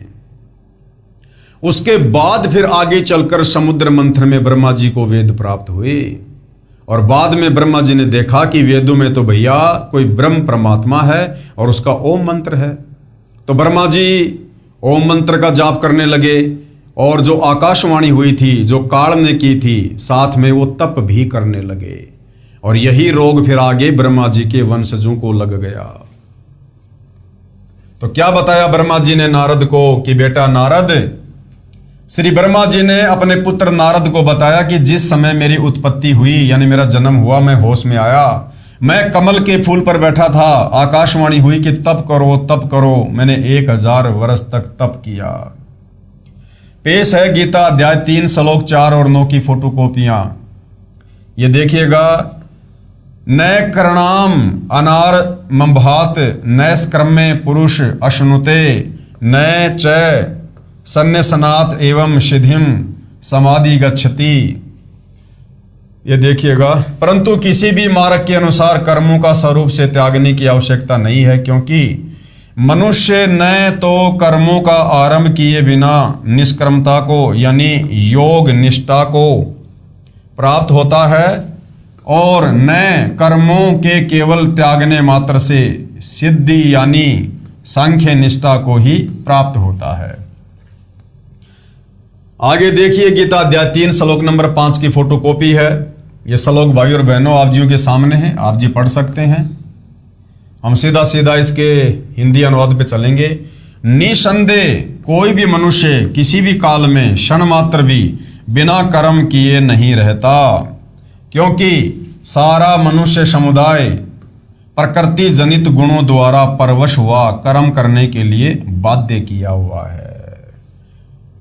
उसके बाद फिर आगे चलकर समुद्र मंथन में ब्रह्मा जी को वेद प्राप्त हुए और बाद में ब्रह्मा जी ने देखा कि वेदों में तो भैया कोई ब्रह्म परमात्मा है और उसका ओम मंत्र है। तो ब्रह्मा जी ओम मंत्र का जाप करने लगे और जो आकाशवाणी हुई थी, जो काल ने की थी, साथ में वो तप भी करने लगे और यही रोग फिर आगे ब्रह्मा जी के वंशजों को लग गया। तो क्या बताया ब्रह्मा जी ने नारद को कि बेटा नारद, श्री ब्रह्मा जी ने अपने पुत्र नारद को बताया कि जिस समय मेरी उत्पत्ति हुई, यानी मेरा जन्म हुआ, मैं होश में आया, मैं कमल के फूल पर बैठा था। आकाशवाणी हुई कि तप करो, मैंने 1000 वर्ष तक तप किया। पेश है गीता अध्याय 3 श्लोक 4 और 9 की फोटोकॉपियां। ये देखिएगा। न करणाम अनार मंभात नैष्क्रम्य पुरुष अश्नुते न च सन्न्यसनात एवं सिद्धिम समाधि गच्छति। ये देखिएगा। परंतु किसी भी मार्ग के अनुसार कर्मों का स्वरूप से त्यागने की आवश्यकता नहीं है, क्योंकि मनुष्य न तो कर्मों का आरंभ किए बिना निष्कर्मता को यानी योग निष्ठा को प्राप्त होता है और न कर्मों के केवल त्यागने मात्र से सिद्धि यानी सांख्य निष्ठा को ही प्राप्त होता है। आगे देखिए गीता अध्याय 3 श्लोक नंबर 5 की फोटोकॉपी है। ये श्लोक भाई और बहनों आप जियों के सामने है, आप जी पढ़ सकते हैं। हम सीधा सीधा इसके हिंदी अनुवाद पे चलेंगे। निसंदेह कोई भी मनुष्य किसी भी काल में क्षण मात्र भी बिना कर्म किए नहीं रहता, क्योंकि सारा मनुष्य समुदाय प्रकृति जनित गुणों द्वारा परवश हुआ कर्म करने के लिए बाध्य किया हुआ है।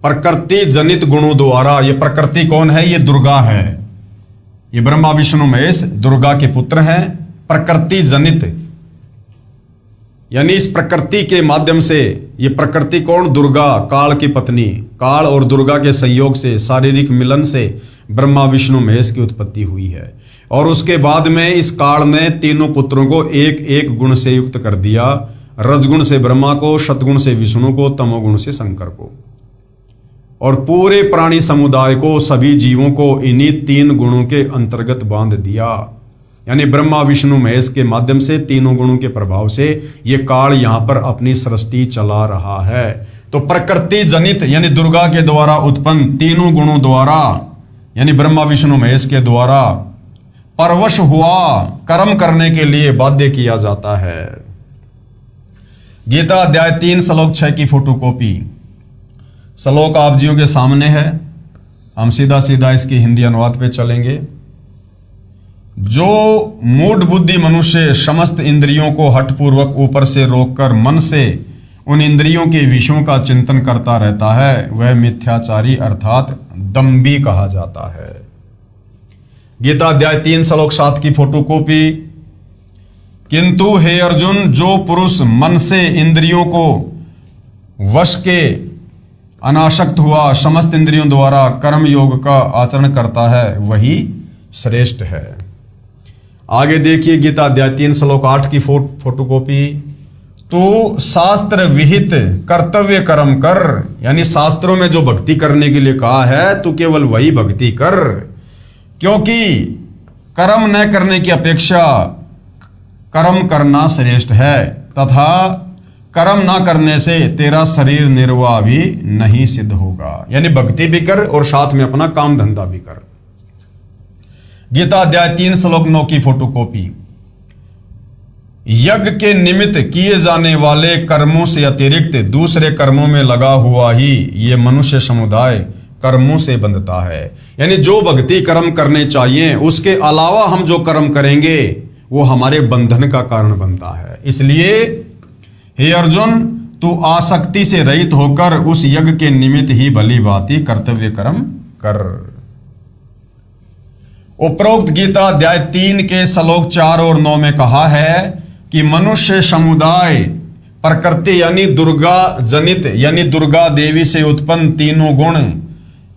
प्रकृति जनित गुणों द्वारा, ये प्रकृति कौन है? ये दुर्गा है। ये ब्रह्मा विष्णु महेश दुर्गा के पुत्र हैं। प्रकृति जनित यानी इस प्रकृति के माध्यम से, ये प्रकृति कौन? दुर्गा, काल की पत्नी। काल और दुर्गा के संयोग से, शारीरिक मिलन से ब्रह्मा विष्णु महेश की उत्पत्ति हुई है। और उसके बाद में इस काल ने तीनों पुत्रों को एक एक गुण से युक्त कर दिया। रजगुण से ब्रह्मा को, सतगुण से विष्णु को, तमोगुण से शंकर को। और पूरे प्राणी समुदाय को, सभी जीवों को इन्हीं तीन गुणों के अंतर्गत बांध दिया। यानी ब्रह्मा विष्णु महेश के माध्यम से, तीनों गुणों के प्रभाव से ये काल यहाँ पर अपनी सृष्टि चला रहा है। तो प्रकृति जनित यानी दुर्गा के द्वारा उत्पन्न तीनों गुणों द्वारा, यानी ब्रह्मा विष्णु महेश के द्वारा परवश हुआ कर्म करने के लिए बाध्य किया जाता है। गीता अध्याय 3 श्लोक 6 की फोटोकॉपी। श्लोक आप जियों के सामने है। हम सीधा सीधा इसकी हिंदी अनुवाद पे चलेंगे। जो मूढ़ बुद्धि मनुष्य समस्त इंद्रियों को हठपूर्वक ऊपर से रोककर मन से उन इंद्रियों के विषयों का चिंतन करता रहता है, वह मिथ्याचारी अर्थात दंभी कहा जाता है। गीता अध्याय 3 श्लोक 7 की फोटोकॉपी। किंतु हे अर्जुन, जो पुरुष मन से इंद्रियों को वश के अनासक्त हुआ समस्त इंद्रियों द्वारा कर्म योग का आचरण करता है, वही श्रेष्ठ है। आगे देखिए गीता अध्याय 3 श्लोक 8 की फोटोकॉपी। तो शास्त्र विहित कर्तव्य कर्म कर, यानी शास्त्रों में जो भक्ति करने के लिए कहा है तो केवल वही भक्ति कर, क्योंकि कर्म न करने की अपेक्षा कर्म करना श्रेष्ठ है, तथा कर्म ना करने से तेरा शरीर निर्वाह भी नहीं सिद्ध होगा। यानी भक्ति भी कर और साथ में अपना काम धंधा भी कर। गीता अध्याय 3 श्लोक 9 की फोटोकॉपी। यज्ञ के निमित्त किए जाने वाले कर्मों से अतिरिक्त दूसरे कर्मों में लगा हुआ ही ये मनुष्य समुदाय कर्मों से बंधता है। यानी जो भक्ति कर्म करने चाहिए उसके अलावा हम जो कर्म करेंगे वो हमारे बंधन का कारण बनता है। इसलिए हे अर्जुन, तू आसक्ति से रहित होकर उस यज्ञ के निमित्त ही भली भांति कर्तव्य कर्म कर। उपरोक्त गीता अध्याय 3 के श्लोक 4 और 9 में कहा है कि मनुष्य समुदाय प्रकृति यानी दुर्गा जनित यानी दुर्गा देवी से उत्पन्न तीनों गुण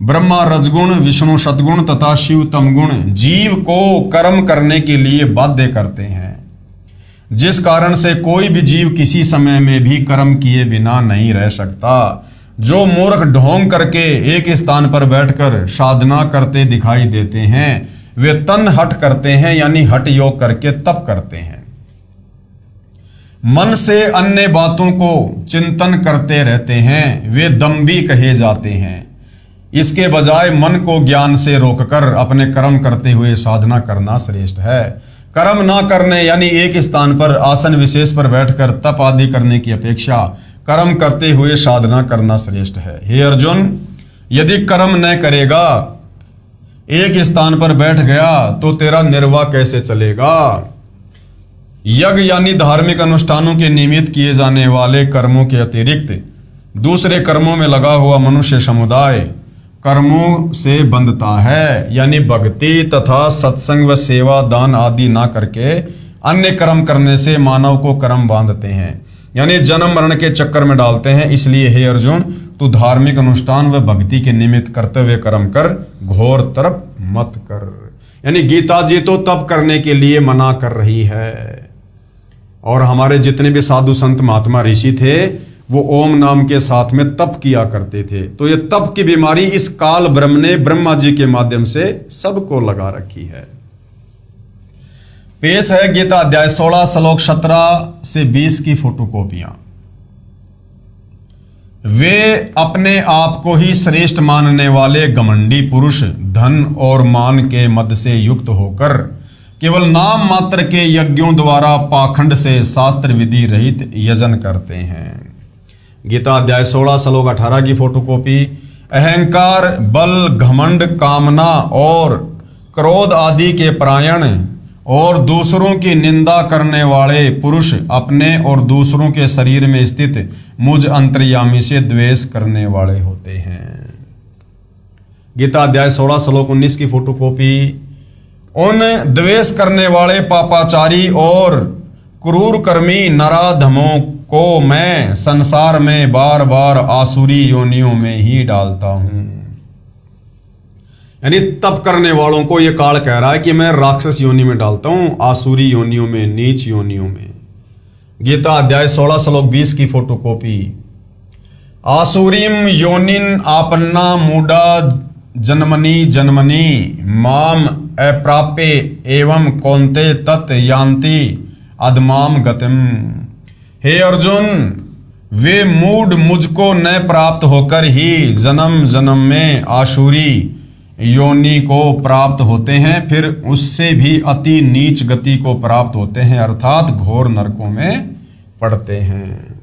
ब्रह्मा रजगुण, विष्णु सतगुण तथा शिव तमगुण जीव को कर्म करने के लिए बाध्य करते हैं, जिस कारण से कोई भी जीव किसी समय में भी कर्म किए बिना नहीं रह सकता। जो मूर्ख ढोंग करके एक स्थान पर बैठकर साधना करते दिखाई देते हैं, वे तन हट करते हैं, यानी हट योग करके तप करते हैं। मन से अन्य बातों को चिंतन करते रहते हैं, वे दंभी कहे जाते हैं। इसके बजाय मन को ज्ञान से रोककर अपने कर्म करते हुए साधना करना श्रेष्ठ है। कर्म ना करने यानी एक स्थान पर आसन विशेष पर बैठकर तप आदि करने की अपेक्षा कर्म करते हुए साधना करना श्रेष्ठ है। हे अर्जुन, यदि कर्म न करेगा, एक स्थान पर बैठ गया तो तेरा निर्वाह कैसे चलेगा। यज्ञ यानी धार्मिक अनुष्ठानों के निमित्त किए जाने वाले कर्मों के अतिरिक्त दूसरे कर्मों में लगा हुआ मनुष्य समुदाय कर्मों से बंधता है, यानी भक्ति तथा सत्संग व सेवा दान आदि ना करके अन्य कर्म करने से मानव को कर्म बांधते हैं, यानी जन्म मरण के चक्कर में डालते हैं। इसलिए हे अर्जुन, तू धार्मिक अनुष्ठान व भक्ति के निमित्त कर्तव्य कर्म कर, घोर तप मत कर। यानी गीता जी तो तप करने के लिए मना कर रही है, और हमारे जितने भी साधु संत महात्मा ऋषि थे वो ओम नाम के साथ में तप किया करते थे। तो ये तप की बीमारी इस काल ब्रह्म ने ब्रह्मा जी के माध्यम से सबको लगा रखी है। पेश है गीता अध्याय 16 श्लोक 17 से 20 की फोटोकॉपियां। वे अपने आप को ही श्रेष्ठ मानने वाले घमंडी पुरुष धन और मान के मद से युक्त होकर केवल नाम मात्र के यज्ञों द्वारा पाखंड से शास्त्र विधि रहित यजन करते हैं। गीता अध्याय 16 श्लोक 18 की फोटोकॉपी। अहंकार, बल, घमंड, कामना और क्रोध आदि के परायण और दूसरों की निंदा करने वाले पुरुष अपने और दूसरों के शरीर में स्थित मुझ अंतर्यामी से द्वेष करने वाले होते हैं। गीता अध्याय 16 श्लोक 19 की फोटोकॉपी। उन द्वेष करने वाले पापाचारी और क्रूर कर्मी नराधमों को मैं संसार में बार बार आसुरी योनियों में ही डालता हूं। यानी तप करने वालों को यह काल कह रहा है कि मैं राक्षस योनि में डालता हूं, आसुरी योनियों में, नीच योनियों में। गीता अध्याय 16 श्लोक 20 की फोटोकॉपी। आसुरीम योनिन आपन्ना मूढ़ा जन्मनि जन्मनि माम अप्राप्य एवं कौन्ते तत् यान्ति अधमाम गतिम। हे अर्जुन, वे मूढ़ मुझको न प्राप्त होकर ही जन्म जन्म में आसुरी योनि को प्राप्त होते हैं, फिर उससे भी अति नीच गति को प्राप्त होते हैं, अर्थात घोर नरकों में पड़ते हैं।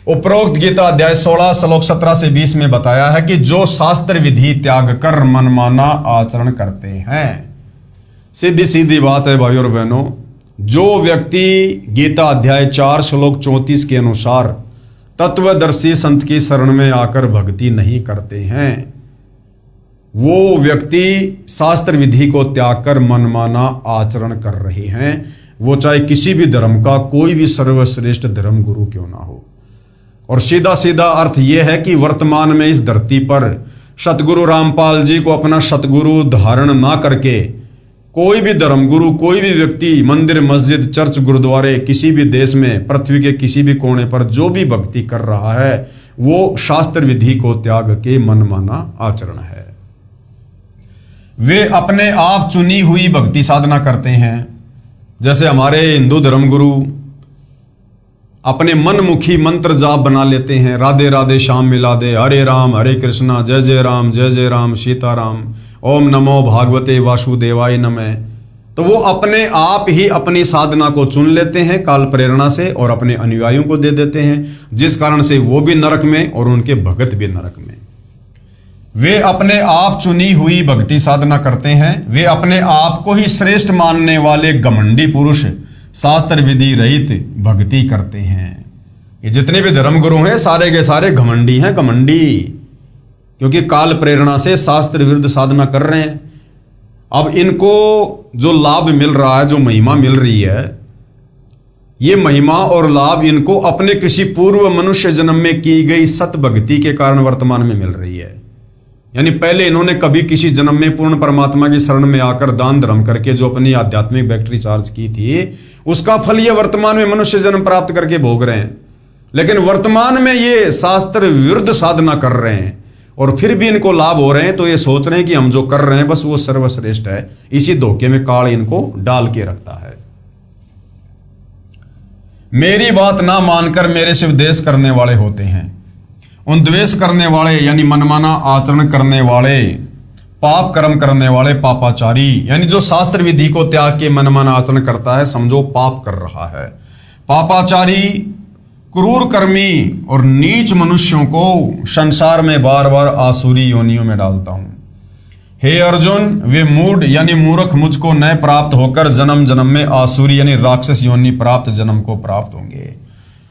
उपरोक्त गीता अध्याय 16 श्लोक 17 से 20 में बताया है कि जो शास्त्र विधि त्याग कर मनमाना आचरण करते हैं। सीधी सीधी बात है भाइयों और बहनों, जो व्यक्ति गीता अध्याय 4 श्लोक 34 के अनुसार तत्वदर्शी संत की शरण में आकर भक्ति नहीं करते हैं, वो व्यक्ति शास्त्र विधि को त्याग कर मनमाना आचरण कर रहे हैं। वो चाहे किसी भी धर्म का कोई भी सर्वश्रेष्ठ धर्म गुरु क्यों ना हो। और सीधा सीधा अर्थ यह है कि वर्तमान में इस धरती पर सतगुरु रामपाल जी को अपना सतगुरु धारण ना करके कोई भी धर्मगुरु, कोई भी व्यक्ति मंदिर, मस्जिद, चर्च, गुरुद्वारे किसी भी देश में, पृथ्वी के किसी भी कोने पर जो भी भक्ति कर रहा है वो शास्त्र विधि को त्याग के मनमाना आचरण है। वे अपने आप चुनी हुई भक्ति साधना करते हैं। जैसे हमारे हिंदू धर्मगुरु अपने मनमुखी मंत्र जाप बना लेते हैं, राधे राधे श्याम मिला दे, हरे राम हरे कृष्णा, जय जय राम सीताराम, ओम नमो भागवते वासुदेवाय नमः। तो वो अपने आप ही अपनी साधना को चुन लेते हैं काल प्रेरणा से और अपने अनुयायियों को दे देते हैं, जिस कारण से वो भी नरक में और उनके भगत भी नरक में। वे अपने आप चुनी हुई भक्ति साधना करते हैं। वे अपने आप को ही श्रेष्ठ मानने वाले घमंडी पुरुष शास्त्र विधि रहित भक्ति करते हैं। ये जितने भी धर्मगुरु हैं सारे के सारे घमंडी हैं, घमंडी, क्योंकि काल प्रेरणा से शास्त्र विरुद्ध साधना कर रहे हैं। अब इनको जो लाभ मिल रहा है, जो महिमा मिल रही है, ये महिमा और लाभ इनको अपने किसी पूर्व मनुष्य जन्म में की गई सत भक्ति के कारण वर्तमान में मिल रही है। यानी पहले इन्होंने कभी किसी जन्म में पूर्ण परमात्मा की शरण में आकर दान धर्म करके जो अपनी आध्यात्मिक बैटरी चार्ज की थी, उसका फल ये वर्तमान में मनुष्य जन्म प्राप्त करके भोग रहे हैं। लेकिन वर्तमान में ये शास्त्र विरुद्ध साधना कर रहे हैं और फिर भी इनको लाभ हो रहे हैं, तो ये सोच रहे हैं कि हम जो कर रहे हैं बस वो सर्वश्रेष्ठ है। इसी धोखे में काल इनको डाल के रखता है। मेरी बात ना मानकर मेरे से द्वेष करने वाले होते हैं। उन द्वेष करने वाले यानी मनमाना आचरण करने वाले, पाप कर्म करने वाले पापाचारी, यानी जो शास्त्र विधि को त्याग के मनमाना आचरण करता है, समझो पाप कर रहा है। पापाचारी, क्रूर कर्मी और नीच मनुष्यों को संसार में बार बार आसुरी योनियों में डालता हूं। हे अर्जुन, वे मूढ़ यानी मूर्ख मुझको न प्राप्त होकर जन्म जन्म में आसुरी यानी राक्षस योनि प्राप्त जन्म को प्राप्त होंगे।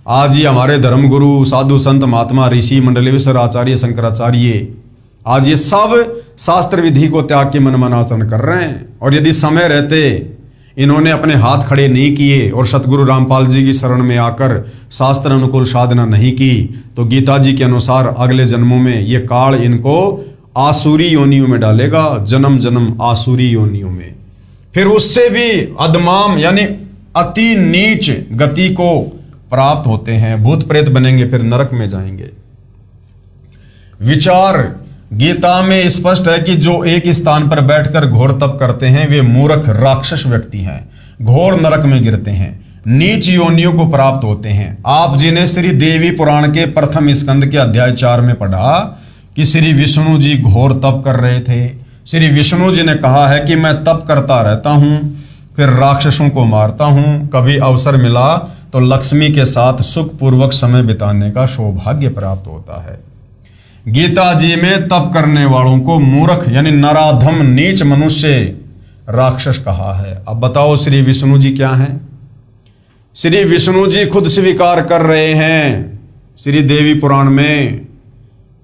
आज ये हमारे धर्मगुरु, साधु संत, महात्मा, ऋषि, मंडलेश्वर, आचार्य, शंकराचार्य, आज ये सब शास्त्र विधि को त्याग के मनमाना आचरण कर रहे हैं। और यदि समय रहते इन्होंने अपने हाथ खड़े नहीं किए और सतगुरु रामपाल जी की शरण में आकर शास्त्र अनुकूल साधना नहीं की, तो गीता जी के अनुसार अगले जन्मों में ये काल इनको आसुरी योनियों में डालेगा, जन्म जन्म आसुरी योनियों में। फिर उससे भी अधमाम यानी अति नीच गति को प्राप्त होते हैं, भूत प्रेत बनेंगे, फिर नरक में जाएंगे। विचार गीता में स्पष्ट है कि जो एक स्थान पर बैठकर घोर तप करते हैं वे मूर्ख राक्षस व्यक्ति हैं, घोर नरक में गिरते हैं, नीच योनियों को प्राप्त होते हैं। आप जी ने श्री देवी पुराण के प्रथम स्कंद के अध्याय 4 में पढ़ा कि श्री विष्णु जी घोर तप कर रहे थे। श्री विष्णु जी ने कहा है कि मैं तप करता रहता हूं, फिर राक्षसों को मारता हूं, कभी अवसर मिला तो लक्ष्मी के साथ सुखपूर्वक समय बिताने का सौभाग्य प्राप्त होता है। गीता जी में तप करने वालों को मूर्ख यानी नराधम नीच मनुष्य राक्षस कहा है। अब बताओ श्री विष्णु जी क्या हैं? श्री विष्णु जी खुद स्वीकार कर रहे हैं श्री देवी पुराण में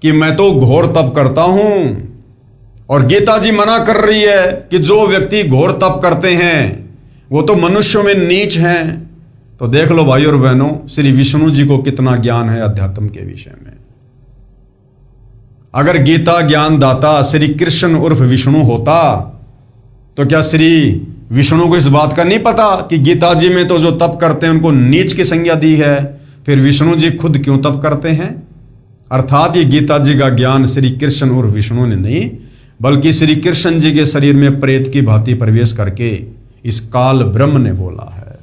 कि मैं तो घोर तप करता हूं, और गीता जी मना कर रही है कि जो व्यक्ति घोर तप करते हैं वो तो मनुष्यों में नीच हैं। तो देख लो भाई और बहनों, श्री विष्णु जी को कितना ज्ञान है अध्यात्म के विषय में। अगर गीता ज्ञान दाता श्री कृष्ण उर्फ विष्णु होता तो क्या श्री विष्णु को इस बात का नहीं पता कि गीता जी में तो जो तप करते हैं उनको नीच की संज्ञा दी है, फिर विष्णु जी खुद क्यों तप करते हैं? अर्थात ये गीता जी का ज्ञान श्री कृष्ण उर्फ विष्णु ने नहीं, बल्कि श्री कृष्ण जी के शरीर में प्रेत की भांति प्रवेश करके इस काल ब्रह्म ने बोला है।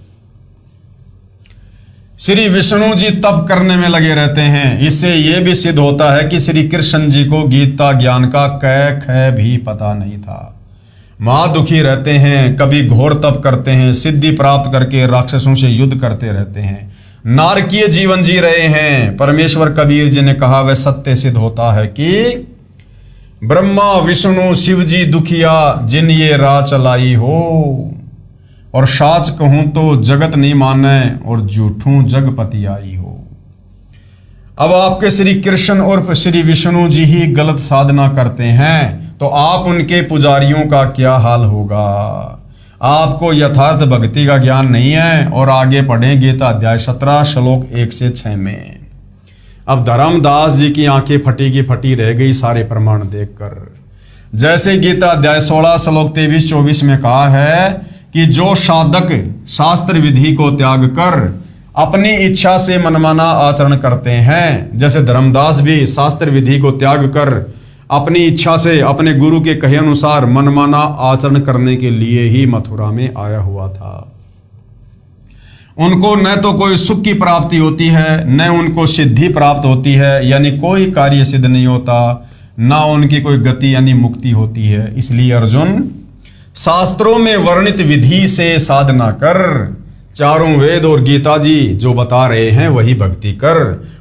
श्री विष्णु जी तप करने में लगे रहते हैं। इससे यह भी सिद्ध होता है कि श्री कृष्ण जी को गीता ज्ञान का कै ख भी पता नहीं था। महादुखी रहते हैं, कभी घोर तप करते हैं, सिद्धि प्राप्त करके राक्षसों से युद्ध करते रहते हैं, नारकीय जीवन जी रहे हैं। परमेश्वर कबीर जी ने कहा वह सत्य सिद्ध होता है कि ब्रह्मा विष्णु शिव जी दुखिया जिन ये राह चलाई हो, और साच कहूं तो जगत नहीं माने और झूठूं जगपति आई हो। अब आपके श्री कृष्ण उर्फ श्री विष्णु जी ही गलत साधना करते हैं तो आप उनके पुजारियों का क्या हाल होगा? आपको यथार्थ भक्ति का ज्ञान नहीं है। और आगे पढ़ें गीता अध्याय 17 श्लोक 1 से 6 में। अब धर्मदास जी की आंखें फटी की फटी रह गई सारे प्रमाण देखकर। जैसे गीता अध्याय 16 श्लोक 23-24 में कहा है कि जो साधक शास्त्र विधि को त्याग कर अपनी इच्छा से मनमाना आचरण करते हैं, जैसे धर्मदास भी शास्त्र विधि को त्याग कर अपनी इच्छा से अपने गुरु के कहे अनुसार मनमाना आचरण करने के लिए ही मथुरा में आया हुआ था। उनको न तो कोई सुख की प्राप्ति होती है, न उनको सिद्धि प्राप्त होती है, यानी कोई कार्य सिद्ध नहीं होता, ना उनकी कोई गति यानी मुक्ति होती है। इसलिए अर्जुन, शास्त्रों में वर्णित विधि से साधना कर, चारों वेद और गीता जी जो बता रहे हैं वही भक्ति कर,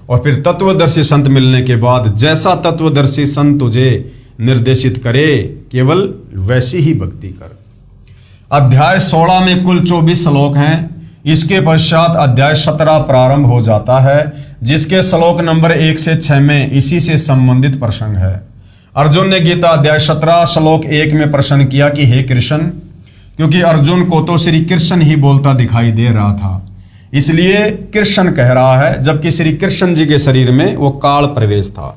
और फिर तत्वदर्शी संत मिलने के बाद जैसा तत्वदर्शी संत तुझे निर्देशित करे केवल वैसी ही भक्ति कर। अध्याय 16 में कुल 24 श्लोक हैं। इसके पश्चात अध्याय 17 प्रारंभ हो जाता है, जिसके श्लोक नंबर 1 से 6 में इसी से संबंधित प्रसंग है। अर्जुन ने गीता अध्याय 17 श्लोक 1 में प्रश्न किया कि हे कृष्ण, क्योंकि अर्जुन को तो श्री कृष्ण ही बोलता दिखाई दे रहा था, इसलिए कृष्ण कह रहा है, जबकि श्री कृष्ण जी के शरीर में वो काल प्रवेश था।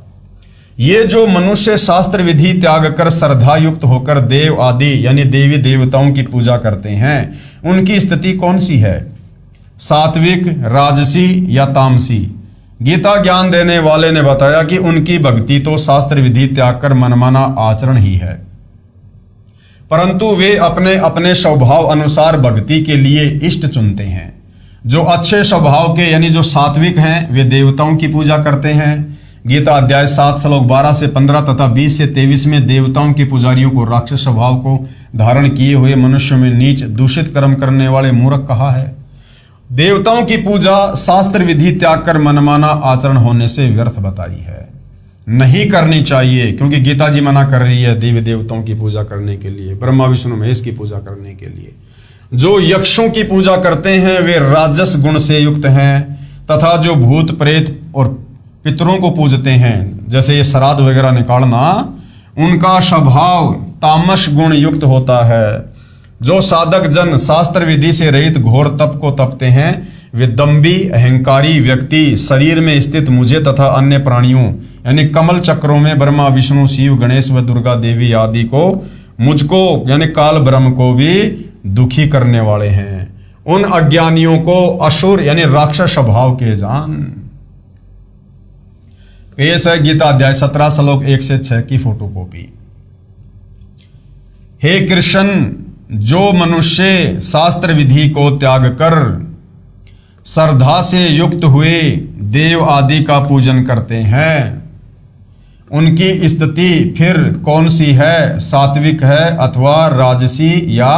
ये जो मनुष्य शास्त्र विधि त्याग कर श्रद्धा युक्त होकर देव आदि यानी देवी देवताओं की पूजा करते हैं, उनकी स्थिति कौन सी है? सात्विक, राजसी या तामसी? गीता ज्ञान देने वाले ने बताया कि उनकी भक्ति तो शास्त्र विधि त्याग कर मनमाना आचरण ही है, परंतु वे अपने अपने स्वभाव अनुसार भक्ति के लिए इष्ट चुनते हैं। जो अच्छे स्वभाव के यानी जो सात्विक हैं वे देवताओं की पूजा करते हैं। गीता अध्याय 7 श्लोक 12 से 15 तथा 20 से 23 में देवताओं के पुजारियों को राक्षस स्वभाव को धारण किए हुए मनुष्यों में नीच दूषित कर्म करने वाले मूर्ख कहा है। देवताओं की पूजा शास्त्र विधि त्याग कर मनमाना आचरण होने से व्यर्थ बताई है, नहीं करनी चाहिए, क्योंकि गीता जी मना कर रही है देवी देवताओं की पूजा करने के लिए, ब्रह्मा विष्णु महेश की पूजा करने के लिए। जो यक्षों की पूजा करते हैं वे राजस गुण से युक्त हैं, तथा जो भूत प्रेत और पितरों को पूजते हैं, जैसे ये श्राद्ध वगैरह निकालना, उनका स्वभाव तामस गुण युक्त होता है। जो साधक जन शास्त्र विधि से रहित घोर तप को तपते हैं वे दम्भी अहंकारी व्यक्ति शरीर में स्थित मुझे तथा अन्य प्राणियों यानी कमल चक्रों में ब्रह्मा विष्णु शिव गणेश व दुर्गा देवी आदि को, मुझको यानी काल ब्रह्म को भी दुखी करने वाले हैं। उन अज्ञानियों को असुर यानी राक्षस स्वभाव के जान। पेश है गीता अध्याय 17 श्लोक 1 से 6 की फोटोकॉपी। हे कृष्ण, जो मनुष्य शास्त्र विधि को त्याग कर श्रद्धा से युक्त हुए देव आदि का पूजन करते हैं, उनकी स्थिति फिर कौन सी है? सात्विक है अथवा राजसी या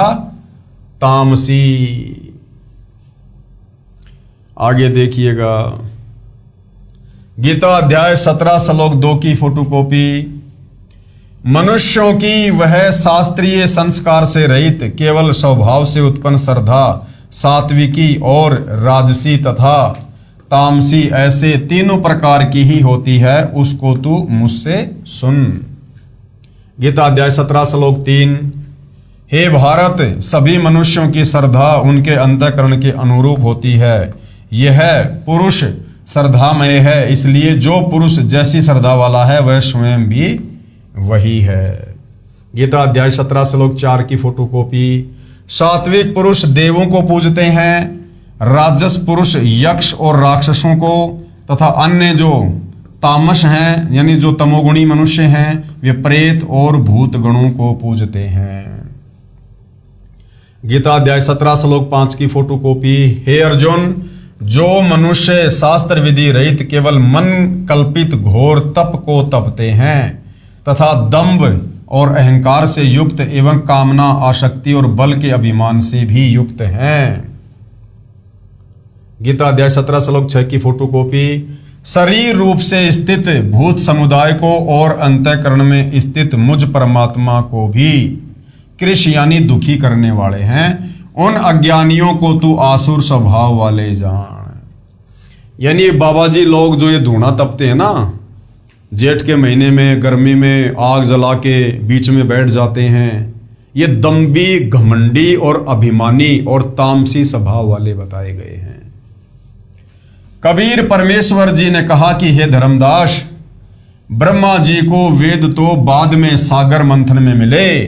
तामसी? आगे देखिएगा गीता अध्याय 17 श्लोक 2 की फोटोकॉपी। मनुष्यों की वह शास्त्रीय संस्कार से रहित केवल स्वभाव से उत्पन्न श्रद्धा सात्विकी और राजसी तथा तामसी ऐसे तीनों प्रकार की ही होती है, उसको तू मुझसे सुन। गीता अध्याय 17 श्लोक 3। हे भारत, सभी मनुष्यों की श्रद्धा उनके अंतःकरण के अनुरूप होती है। यह पुरुष श्रद्धामय है, इसलिए जो पुरुष जैसी श्रद्धा वाला है वह स्वयं भी वही है। गीता अध्याय 17 श्लोक 4 की फोटोकॉपी। सात्विक पुरुष देवों को पूजते हैं, राजस पुरुष यक्ष और राक्षसों को तथा अन्य जो तामस हैं यानी जो तमोगुणी मनुष्य हैं वे प्रेत और भूत गणों को पूजते हैं। गीता अध्याय 17 श्लोक 5 की फोटोकॉपी। हे अर्जुन, जो मनुष्य शास्त्र विधि रहित केवल मन कल्पित घोर तप को तपते हैं तथा दंभ और अहंकार से युक्त एवं कामना आसक्ति और बल के अभिमान से भी युक्त हैं। गीता अध्याय 17 श्लोक 6 की फोटोकॉपी। शरीर रूप से स्थित भूत समुदाय को और अंतःकरण में स्थित मुझ परमात्मा को भी कृष यानी दुखी करने वाले हैं, उन अज्ञानियों को तू आसुर स्वभाव वाले जान। यानी बाबा जी लोग जो ये धूना तपते हैं ना, जेठ के महीने में गर्मी में आग जला के बीच में बैठ जाते हैं, ये दम्भी घमंडी और अभिमानी और तामसी स्वभाव वाले बताए गए हैं। कबीर परमेश्वर जी ने कहा कि हे धर्मदास, ब्रह्मा जी को वेद तो बाद में सागर मंथन में मिले,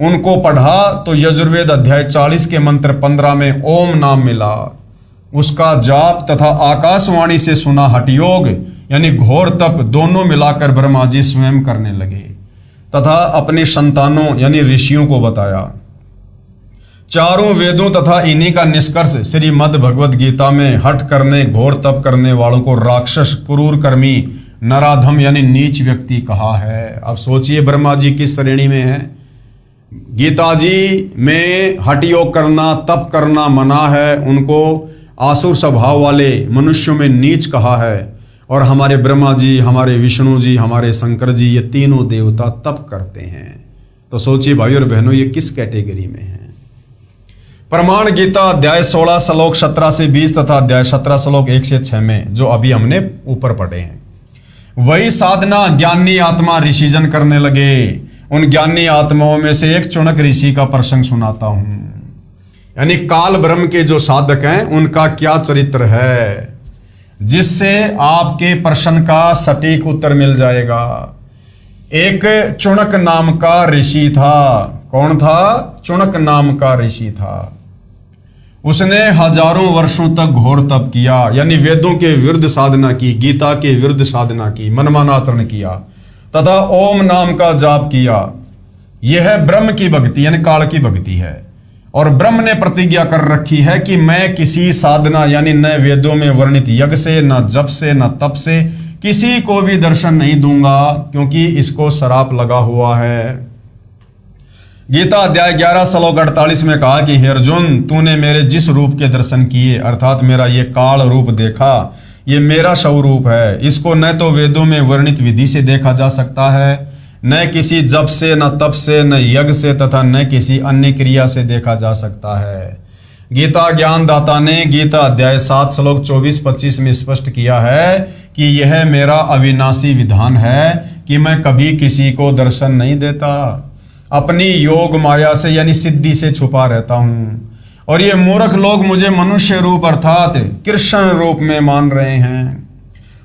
उनको पढ़ा तो यजुर्वेद अध्याय 40 के मंत्र 15 में ओम नाम मिला, उसका जाप तथा आकाशवाणी से सुना हठयोग यानी घोर तप दोनों मिलाकर ब्रह्मा जी स्वयं करने लगे तथा अपने संतानों यानी ऋषियों को बताया। चारों वेदों तथा इन्हीं का निष्कर्ष श्रीमद् भगवद गीता में हठ करने घोर तप करने वालों को राक्षस, क्रूर कर्मी, नराधम यानी नीच व्यक्ति कहा है। अब सोचिए ब्रह्मा जी किस श्रेणी में है। गीता जी में हठ योग करना, तप करना मना है, उनको आसुर स्वभाव वाले मनुष्यों में नीच कहा है। और हमारे ब्रह्मा जी, हमारे विष्णु जी, हमारे शंकर जी, ये तीनों देवता तप करते हैं। तो सोचिए भाई और बहनों, ये किस कैटेगरी में है। प्रमाण गीता अध्याय 16 श्लोक 17 से 20 तथा अध्याय 17 श्लोक 1 से 6 में जो अभी हमने ऊपर पढ़े हैं, वही साधना ज्ञानी आत्मा ऋषिजन करने लगे। उन ज्ञानी आत्माओं में से एक चुनक ऋषि का प्रसंग सुनाता हूं। यानी काल ब्रह्म के जो साधक हैं उनका क्या चरित्र है, जिससे आपके प्रश्न का सटीक उत्तर मिल जाएगा। एक चुनक नाम का ऋषि था। कौन था? चुनक नाम का ऋषि था। उसने हजारों वर्षों तक घोर तप किया, यानी वेदों के विरुद्ध साधना की, गीता के विरुद्ध साधना की, मनमाना आचरण किया तथा ओम नाम का जाप किया। यह ब्रह्म की भक्ति यानी काल की भक्ति है। और ब्रह्म ने प्रतिज्ञा कर रखी है कि मैं किसी साधना यानी न वेदों में वर्णित यज्ञ से, न जप से, न तप से किसी को भी दर्शन नहीं दूंगा, क्योंकि इसको श्राप लगा हुआ है। गीता अध्याय 11 श्लोक 48 में कहा कि हे अर्जुन, तूने मेरे जिस रूप के दर्शन किए अर्थात मेरा ये काल रूप देखा, ये मेरा स्वरूप है। इसको न तो वेदों में वर्णित विधि से देखा जा सकता है, न किसी जप से, न तप से, न यज्ञ से तथा न किसी अन्य क्रिया से देखा जा सकता है। गीता ज्ञानदाता ने गीता अध्याय 7 श्लोक 24-25 में स्पष्ट किया है कि यह मेरा अविनाशी विधान है कि मैं कभी किसी को दर्शन नहीं देता, अपनी योग माया से यानी सिद्धि से छुपा रहता हूं। और ये मूर्ख लोग मुझे मनुष्य रूप अर्थात कृष्ण रूप में मान रहे हैं।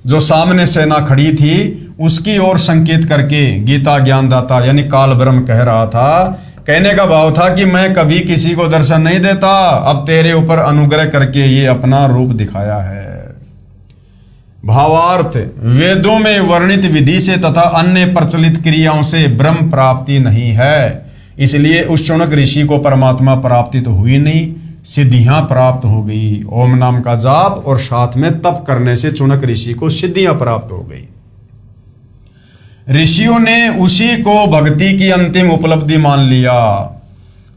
जो सामने सेना खड़ी थी उसकी ओर संकेत करके गीता ज्ञानदाता यानी काल ब्रह्म कह रहा था। कहने का भाव था कि मैं कभी किसी को दर्शन नहीं देता, अब तेरे ऊपर अनुग्रह करके ये अपना रूप दिखाया है। भावार्थ, वेदों में वर्णित विधि से तथा अन्य प्रचलित क्रियाओं से ब्रह्म प्राप्ति नहीं है, इसलिए उस चुनक ऋषि को परमात्मा प्राप्ति तो हुई नहीं, सिद्धियां प्राप्त हो गई। ओम नाम का जाप और साथ में तप करने से चुनक ऋषि को सिद्धियां प्राप्त हो गई। ऋषियों ने उसी को भक्ति की अंतिम उपलब्धि मान लिया।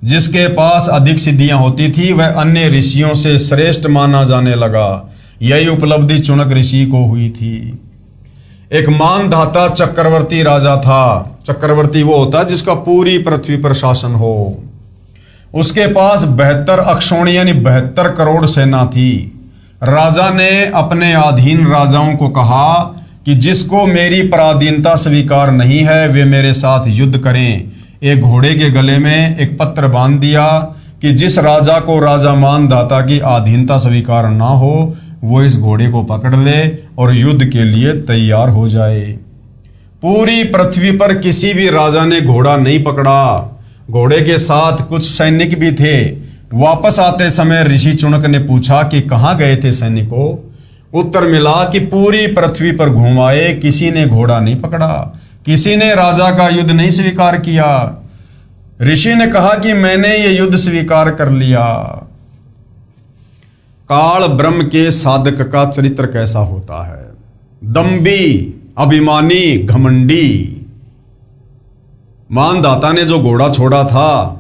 जिसके पास अधिक सिद्धियां होती थी वह अन्य ऋषियों से श्रेष्ठ माना जाने लगा। यही उपलब्धि चुनक ऋषि को हुई थी। एक मानधाता चक्रवर्ती राजा था। चक्रवर्ती वो होता है जिसका पूरी पृथ्वी पर शासन हो। उसके पास 72 अक्षौणी यानी 72 करोड़ सेना थी। राजा ने अपने अधीन राजाओं को कहा कि जिसको मेरी पराधीनता स्वीकार नहीं है वे मेरे साथ युद्ध करें। एक घोड़े के गले में एक पत्र बांध दिया कि जिस राजा को राजा मानदाता की अधीनता स्वीकार ना हो वो इस घोड़े को पकड़ ले और युद्ध के लिए तैयार हो जाए। पूरी पृथ्वी पर किसी भी राजा ने घोड़ा नहीं पकड़ा। घोड़े के साथ कुछ सैनिक भी थे। वापस आते समय ऋषि चुनक ने पूछा कि कहाँ गए थे सैनिकों। उत्तर मिला कि पूरी पृथ्वी पर घुमाए, किसी ने घोड़ा नहीं पकड़ा, किसी ने राजा का युद्ध नहीं स्वीकार किया। ऋषि ने कहा कि मैंने ये युद्ध स्वीकार कर लिया। काल ब्रह्म के साधक का चरित्र कैसा होता है? दंभी, अभिमानी, घमंडी। मानदाता ने जो घोड़ा छोड़ा था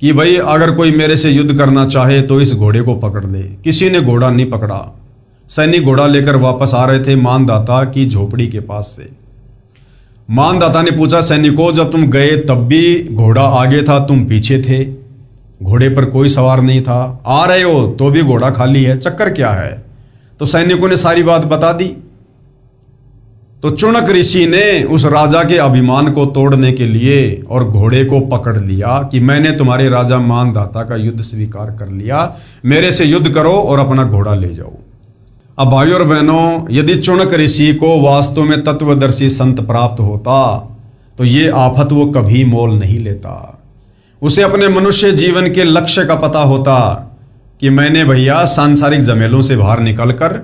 कि भाई अगर कोई मेरे से युद्ध करना चाहे तो इस घोड़े को पकड़ ले, किसी ने घोड़ा नहीं पकड़ा। सैनिक घोड़ा लेकर वापस आ रहे थे मानदाता की झोपड़ी के पास से। मानदाता ने पूछा, सैनिकों जब तुम गए तब भी घोड़ा आगे था, तुम पीछे थे, घोड़े पर कोई सवार नहीं था, आ रहे हो तो भी घोड़ा खाली है, चक्कर क्या है? तो सैनिकों ने सारी बात बता दी। तो चुनक ऋषि ने उस राजा के अभिमान को तोड़ने के लिए और घोड़े को पकड़ लिया कि मैंने तुम्हारे राजा मानदाता का युद्ध स्वीकार कर लिया, मेरे से युद्ध करो और अपना घोड़ा ले जाओ। अब भाइयों और बहनों, यदि चुनक ऋषि को वास्तव में तत्वदर्शी संत प्राप्त होता तो ये आफत वो कभी मोल नहीं लेता। उसे अपने मनुष्य जीवन के लक्ष्य का पता होता कि मैंने भैया सांसारिक झमेलों से बाहर निकलकर,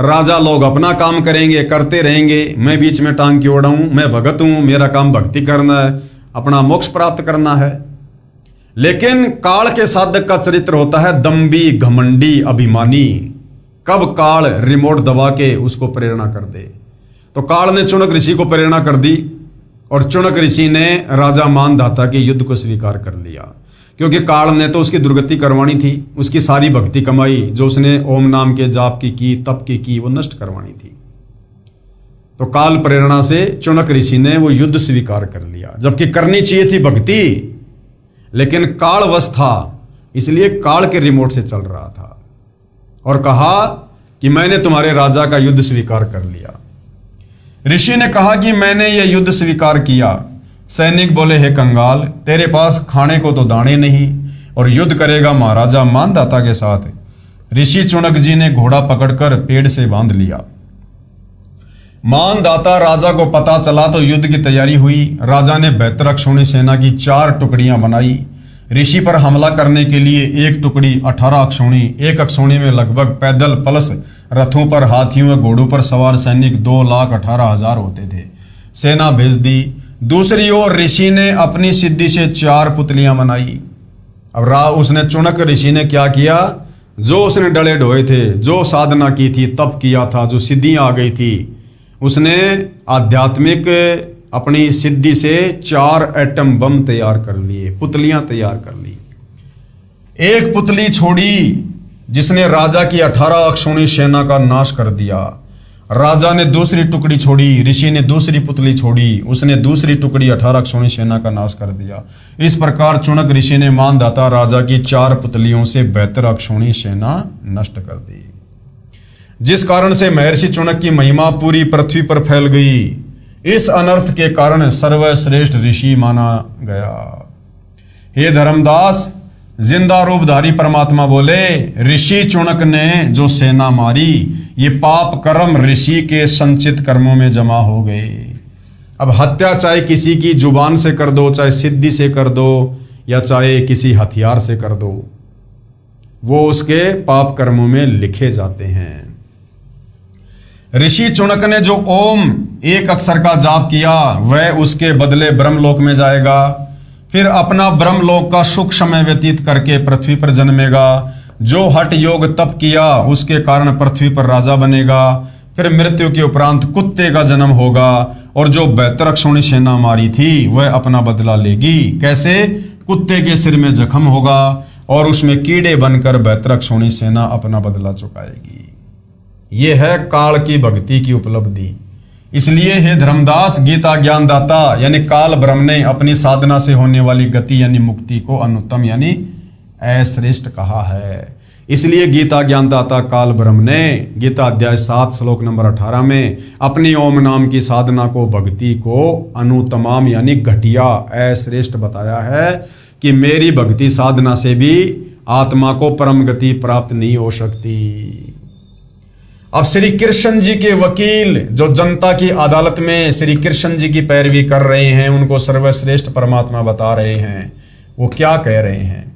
राजा लोग अपना काम करेंगे, करते रहेंगे, मैं बीच में टांग क्यों अड़ाऊं, मैं भगत हूं, मेरा काम भक्ति करना है, अपना मोक्ष प्राप्त करना है। लेकिन काल के साधक का चरित्र होता है दंभी, घमंडी, अभिमानी। कब काल रिमोट दबा के उसको प्रेरणा कर दे। तो काल ने चुनक ऋषि को प्रेरणा कर दी और चुनक ऋषि ने राजा मानदाता के युद्ध को स्वीकार कर लिया, क्योंकि काल ने तो उसकी दुर्गति करवानी थी। उसकी सारी भक्ति कमाई जो उसने ओम नाम के जाप की तप की वो नष्ट करवानी थी। तो काल प्रेरणा से चुनक ऋषि ने वो युद्ध स्वीकार कर लिया, जबकि करनी चाहिए थी भक्ति, लेकिन काल वश था, इसलिए काल के रिमोट से चल रहा था और कहा कि मैंने तुम्हारे राजा का युद्ध स्वीकार कर लिया। ऋषि ने कहा कि मैंने यह युद्ध स्वीकार किया। सैनिक बोले, हे कंगाल, तेरे पास खाने को तो दाने नहीं और युद्ध करेगा महाराजा मानदाता के साथ। ऋषि चुनक जी ने घोड़ा पकड़कर पेड़ से बांध लिया। मानदाता राजा को पता चला तो युद्ध की तैयारी हुई। राजा ने 72 अक्षौणी सेना की 4 टुकड़ियां बनाई। ऋषि पर हमला करने के लिए एक टुकड़ी 18 अक्षौणी, एक अक्षौणी में लगभग पैदल प्लस रथों पर, हाथियों व घोड़ों पर सवार सैनिक 2,18,000 होते थे, सेना भेज दी। दूसरी ओर ऋषि ने अपनी सिद्धि से 4 पुतलियां बनाई। अब उसने चुनक ऋषि ने क्या किया? जो उसने डले ढोए थे, जो साधना की थी, तप किया था, जो सिद्धियां आ गई थी, उसने आध्यात्मिक अपनी सिद्धि से 4 एटम बम तैयार कर लिए, पुतलियां तैयार कर ली। एक पुतली छोड़ी जिसने राजा की 18 अक्षौणी सेना का नाश कर दिया। राजा ने दूसरी टुकड़ी छोड़ी, ऋषि ने दूसरी पुतली छोड़ी, उसने दूसरी टुकड़ी 18 अक्षौणी सेना का नाश कर दिया। इस प्रकार चुनक ऋषि ने मानदाता राजा की 4 पुतलियों से 72 अक्षौणी सेना नष्ट कर दी, जिस कारण से महर्षि चुनक की महिमा पूरी पृथ्वी पर फैल गई। इस अनर्थ के कारण सर्वश्रेष्ठ ऋषि माना गया। हे धर्मदास, जिंदा रूपधारी परमात्मा बोले, ऋषि चुनक ने जो सेना मारी, ये पाप कर्म ऋषि के संचित कर्मों में जमा हो गए। अब हत्या चाहे किसी की जुबान से कर दो, चाहे सिद्धि से कर दो, या चाहे किसी हथियार से कर दो, वो उसके पाप कर्मों में लिखे जाते हैं। ऋषि चुनक ने जो ओम एक अक्षर का जाप किया, वह उसके बदले ब्रह्मलोक में जाएगा, फिर अपना ब्रह्मलोक का सुख समय व्यतीत करके पृथ्वी पर जन्मेगा। जो हठ योग तप किया, उसके कारण पृथ्वी पर राजा बनेगा। फिर मृत्यु के उपरांत कुत्ते का जन्म होगा, और जो 72 अक्षौणी सेना मारी थी वह अपना बदला लेगी। कैसे? कुत्ते के सिर में जख्म होगा और उसमें कीड़े बनकर 72 अक्षौणी सेना अपना बदला चुकाएगी। ये है काल की भक्ति की उपलब्धि। इसलिए हे धर्मदास, गीता ज्ञान दाता यानी काल ब्रह्म ने अपनी साधना से होने वाली गति यानी मुक्ति को अनुत्तम यानी अश्रेष्ठ कहा है। इसलिए गीता ज्ञानदाता काल ब्रह्म ने गीता अध्याय 7 श्लोक नंबर 18 में अपनी ओम नाम की साधना को, भक्ति को अनुतमाम यानी घटिया अश्रेष्ठ बताया है कि मेरी भक्ति साधना से भी आत्मा को परम गति प्राप्त नहीं हो सकती। अब श्री कृष्ण जी के वकील जो जनता की अदालत में श्री कृष्ण जी की पैरवी कर रहे हैं, उनको सर्वश्रेष्ठ परमात्मा बता रहे हैं, वो क्या कह रहे हैं।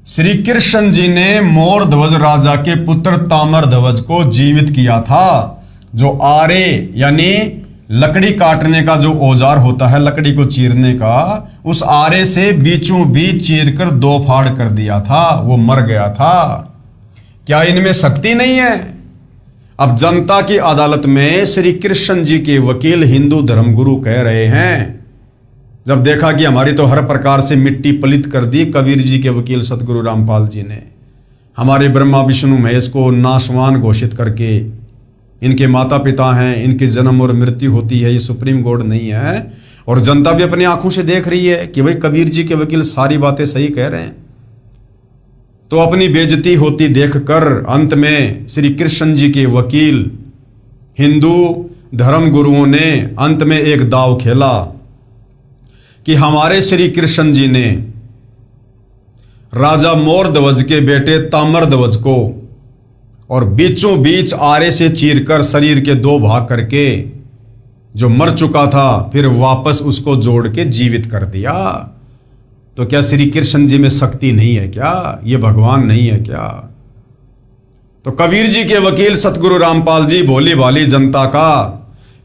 श्री कृष्ण जी ने मोर ध्वज राजा के पुत्र तामर ध्वज को जीवित किया था। जो आरे यानी लकड़ी काटने का जो औजार होता है, लकड़ी को चीरने का, उस आरे से बीचों बीच चीर कर 2 फाड़ कर दिया था, वो मर गया था। क्या इनमें शक्ति नहीं है? अब जनता की अदालत में श्री कृष्ण जी के वकील हिंदू धर्मगुरु कह रहे हैं, जब देखा कि हमारी तो हर प्रकार से मिट्टी पलित कर दी कबीर जी के वकील सतगुरु रामपाल जी ने, हमारे ब्रह्मा विष्णु महेश को नाशवान घोषित करके, इनके माता पिता हैं, इनकी जन्म और मृत्यु होती है, ये सुप्रीम कोर्ट नहीं है, और जनता भी अपनी आंखों से देख रही है कि भाई कबीर जी के वकील सारी बातें सही कह रहे हैं। तो अपनी बेइज्जती होती देखकर अंत में श्री कृष्ण जी के वकील हिंदू धर्म गुरुओं ने अंत में एक दाव खेला कि हमारे श्री कृष्ण जी ने राजा मोर ध्वज के बेटे तामर ध्वज को और बीचों बीच आरे से चीरकर शरीर के 2 भाग करके जो मर चुका था फिर वापस उसको जोड़ के जीवित कर दिया। तो क्या श्री कृष्ण जी में शक्ति नहीं है क्या? ये भगवान नहीं है क्या? तो कबीर जी के वकील सतगुरु रामपाल जी भोली भाली जनता का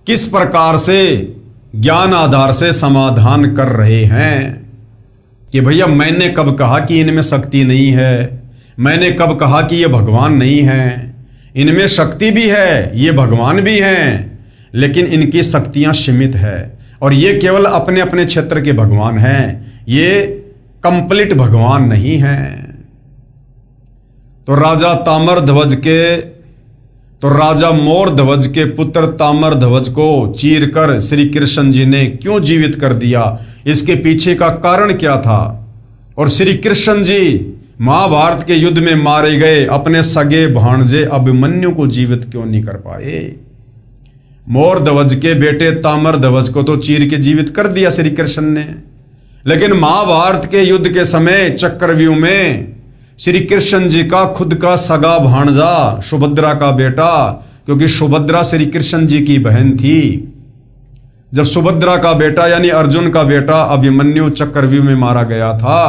किस प्रकार से ज्ञान आधार से समाधान कर रहे हैं कि भैया मैंने कब कहा कि इनमें शक्ति नहीं है, मैंने कब कहा कि ये भगवान नहीं है। इनमें शक्ति भी है, ये भगवान भी हैं, लेकिन इनकी शक्तियां सीमित है और ये केवल अपने अपने क्षेत्र के भगवान हैं, ये कंप्लीट भगवान नहीं हैं। तो राजा मोर ध्वज के पुत्र तामर ध्वज को चीरकर श्री कृष्ण जी ने क्यों जीवित कर दिया, इसके पीछे का कारण क्या था? और श्री कृष्ण जी महाभारत के युद्ध में मारे गए अपने सगे भांजे अभिमन्यु को जीवित क्यों नहीं कर पाए? मोर ध्वज के बेटे तामर ध्वज को तो चीर के जीवित कर दिया श्री कृष्ण ने, लेकिन महाभारत के युद्ध के समय चक्रव्यूह में श्री कृष्ण जी का खुद का सगा भांजा सुभद्रा का बेटा, क्योंकि सुभद्रा श्री कृष्ण जी की बहन थी, जब सुभद्रा का बेटा यानी अर्जुन का बेटा अभिमन्यु चक्रव्यूह में मारा गया था,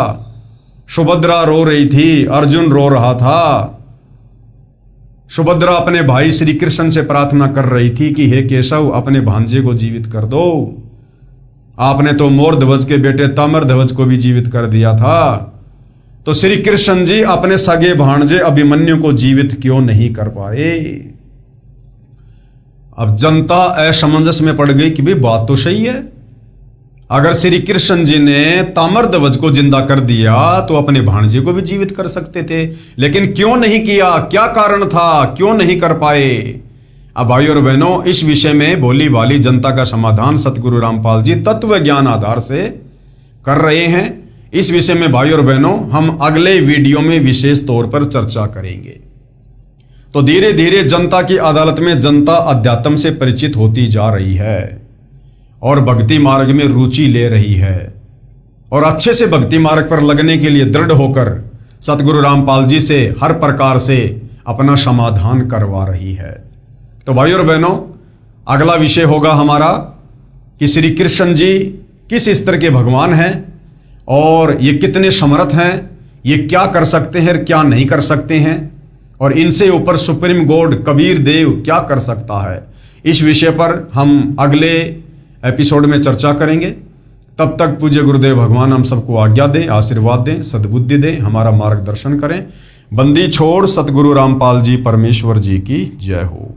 सुभद्रा रो रही थी, अर्जुन रो रहा था। सुभद्रा अपने भाई श्री कृष्ण से प्रार्थना कर रही थी कि हे केशव अपने भांजे को जीवित कर दो, आपने तो मोर ध्वज के बेटे तामर ध्वज को भी जीवित कर दिया था, तो श्री कृष्ण जी अपने सगे भांजे अभिमन्यु को जीवित क्यों नहीं कर पाए? अब जनता असमंजस में पड़ गई कि भाई बात तो सही है, अगर श्री कृष्ण जी ने तामर ध्वज को जिंदा कर दिया तो अपने भांजे को भी जीवित कर सकते थे, लेकिन क्यों नहीं किया? क्या कारण था, क्यों नहीं कर पाए? अब भाई और बहनों, इस विषय में भोली भाली जनता का समाधान सतगुरु रामपाल जी तत्व ज्ञान आधार से कर रहे हैं। इस विषय में भाई और बहनों हम अगले वीडियो में विशेष तौर पर चर्चा करेंगे। तो धीरे धीरे जनता की अदालत में जनता अध्यात्म से परिचित होती जा रही है और भक्ति मार्ग में रुचि ले रही है और अच्छे से भक्ति मार्ग पर लगने के लिए दृढ़ होकर सतगुरु रामपाल जी से हर प्रकार से अपना समाधान करवा रही है। तो भाई और बहनों, अगला विषय होगा हमारा कि श्री कृष्ण जी किस स्तर के भगवान हैं और ये कितने समर्थ हैं, ये क्या कर सकते हैं और क्या नहीं कर सकते हैं, और इनसे ऊपर सुप्रीम कोर्ट कबीर देव क्या कर सकता है। इस विषय पर हम अगले एपिसोड में चर्चा करेंगे। तब तक पूज्य गुरुदेव भगवान हम सबको आज्ञा दें, आशीर्वाद दें, सद्बुद्धि दें, हमारा मार्गदर्शन करें। बंदी छोड़ सतगुरु रामपाल जी परमेश्वर जी की जय हो।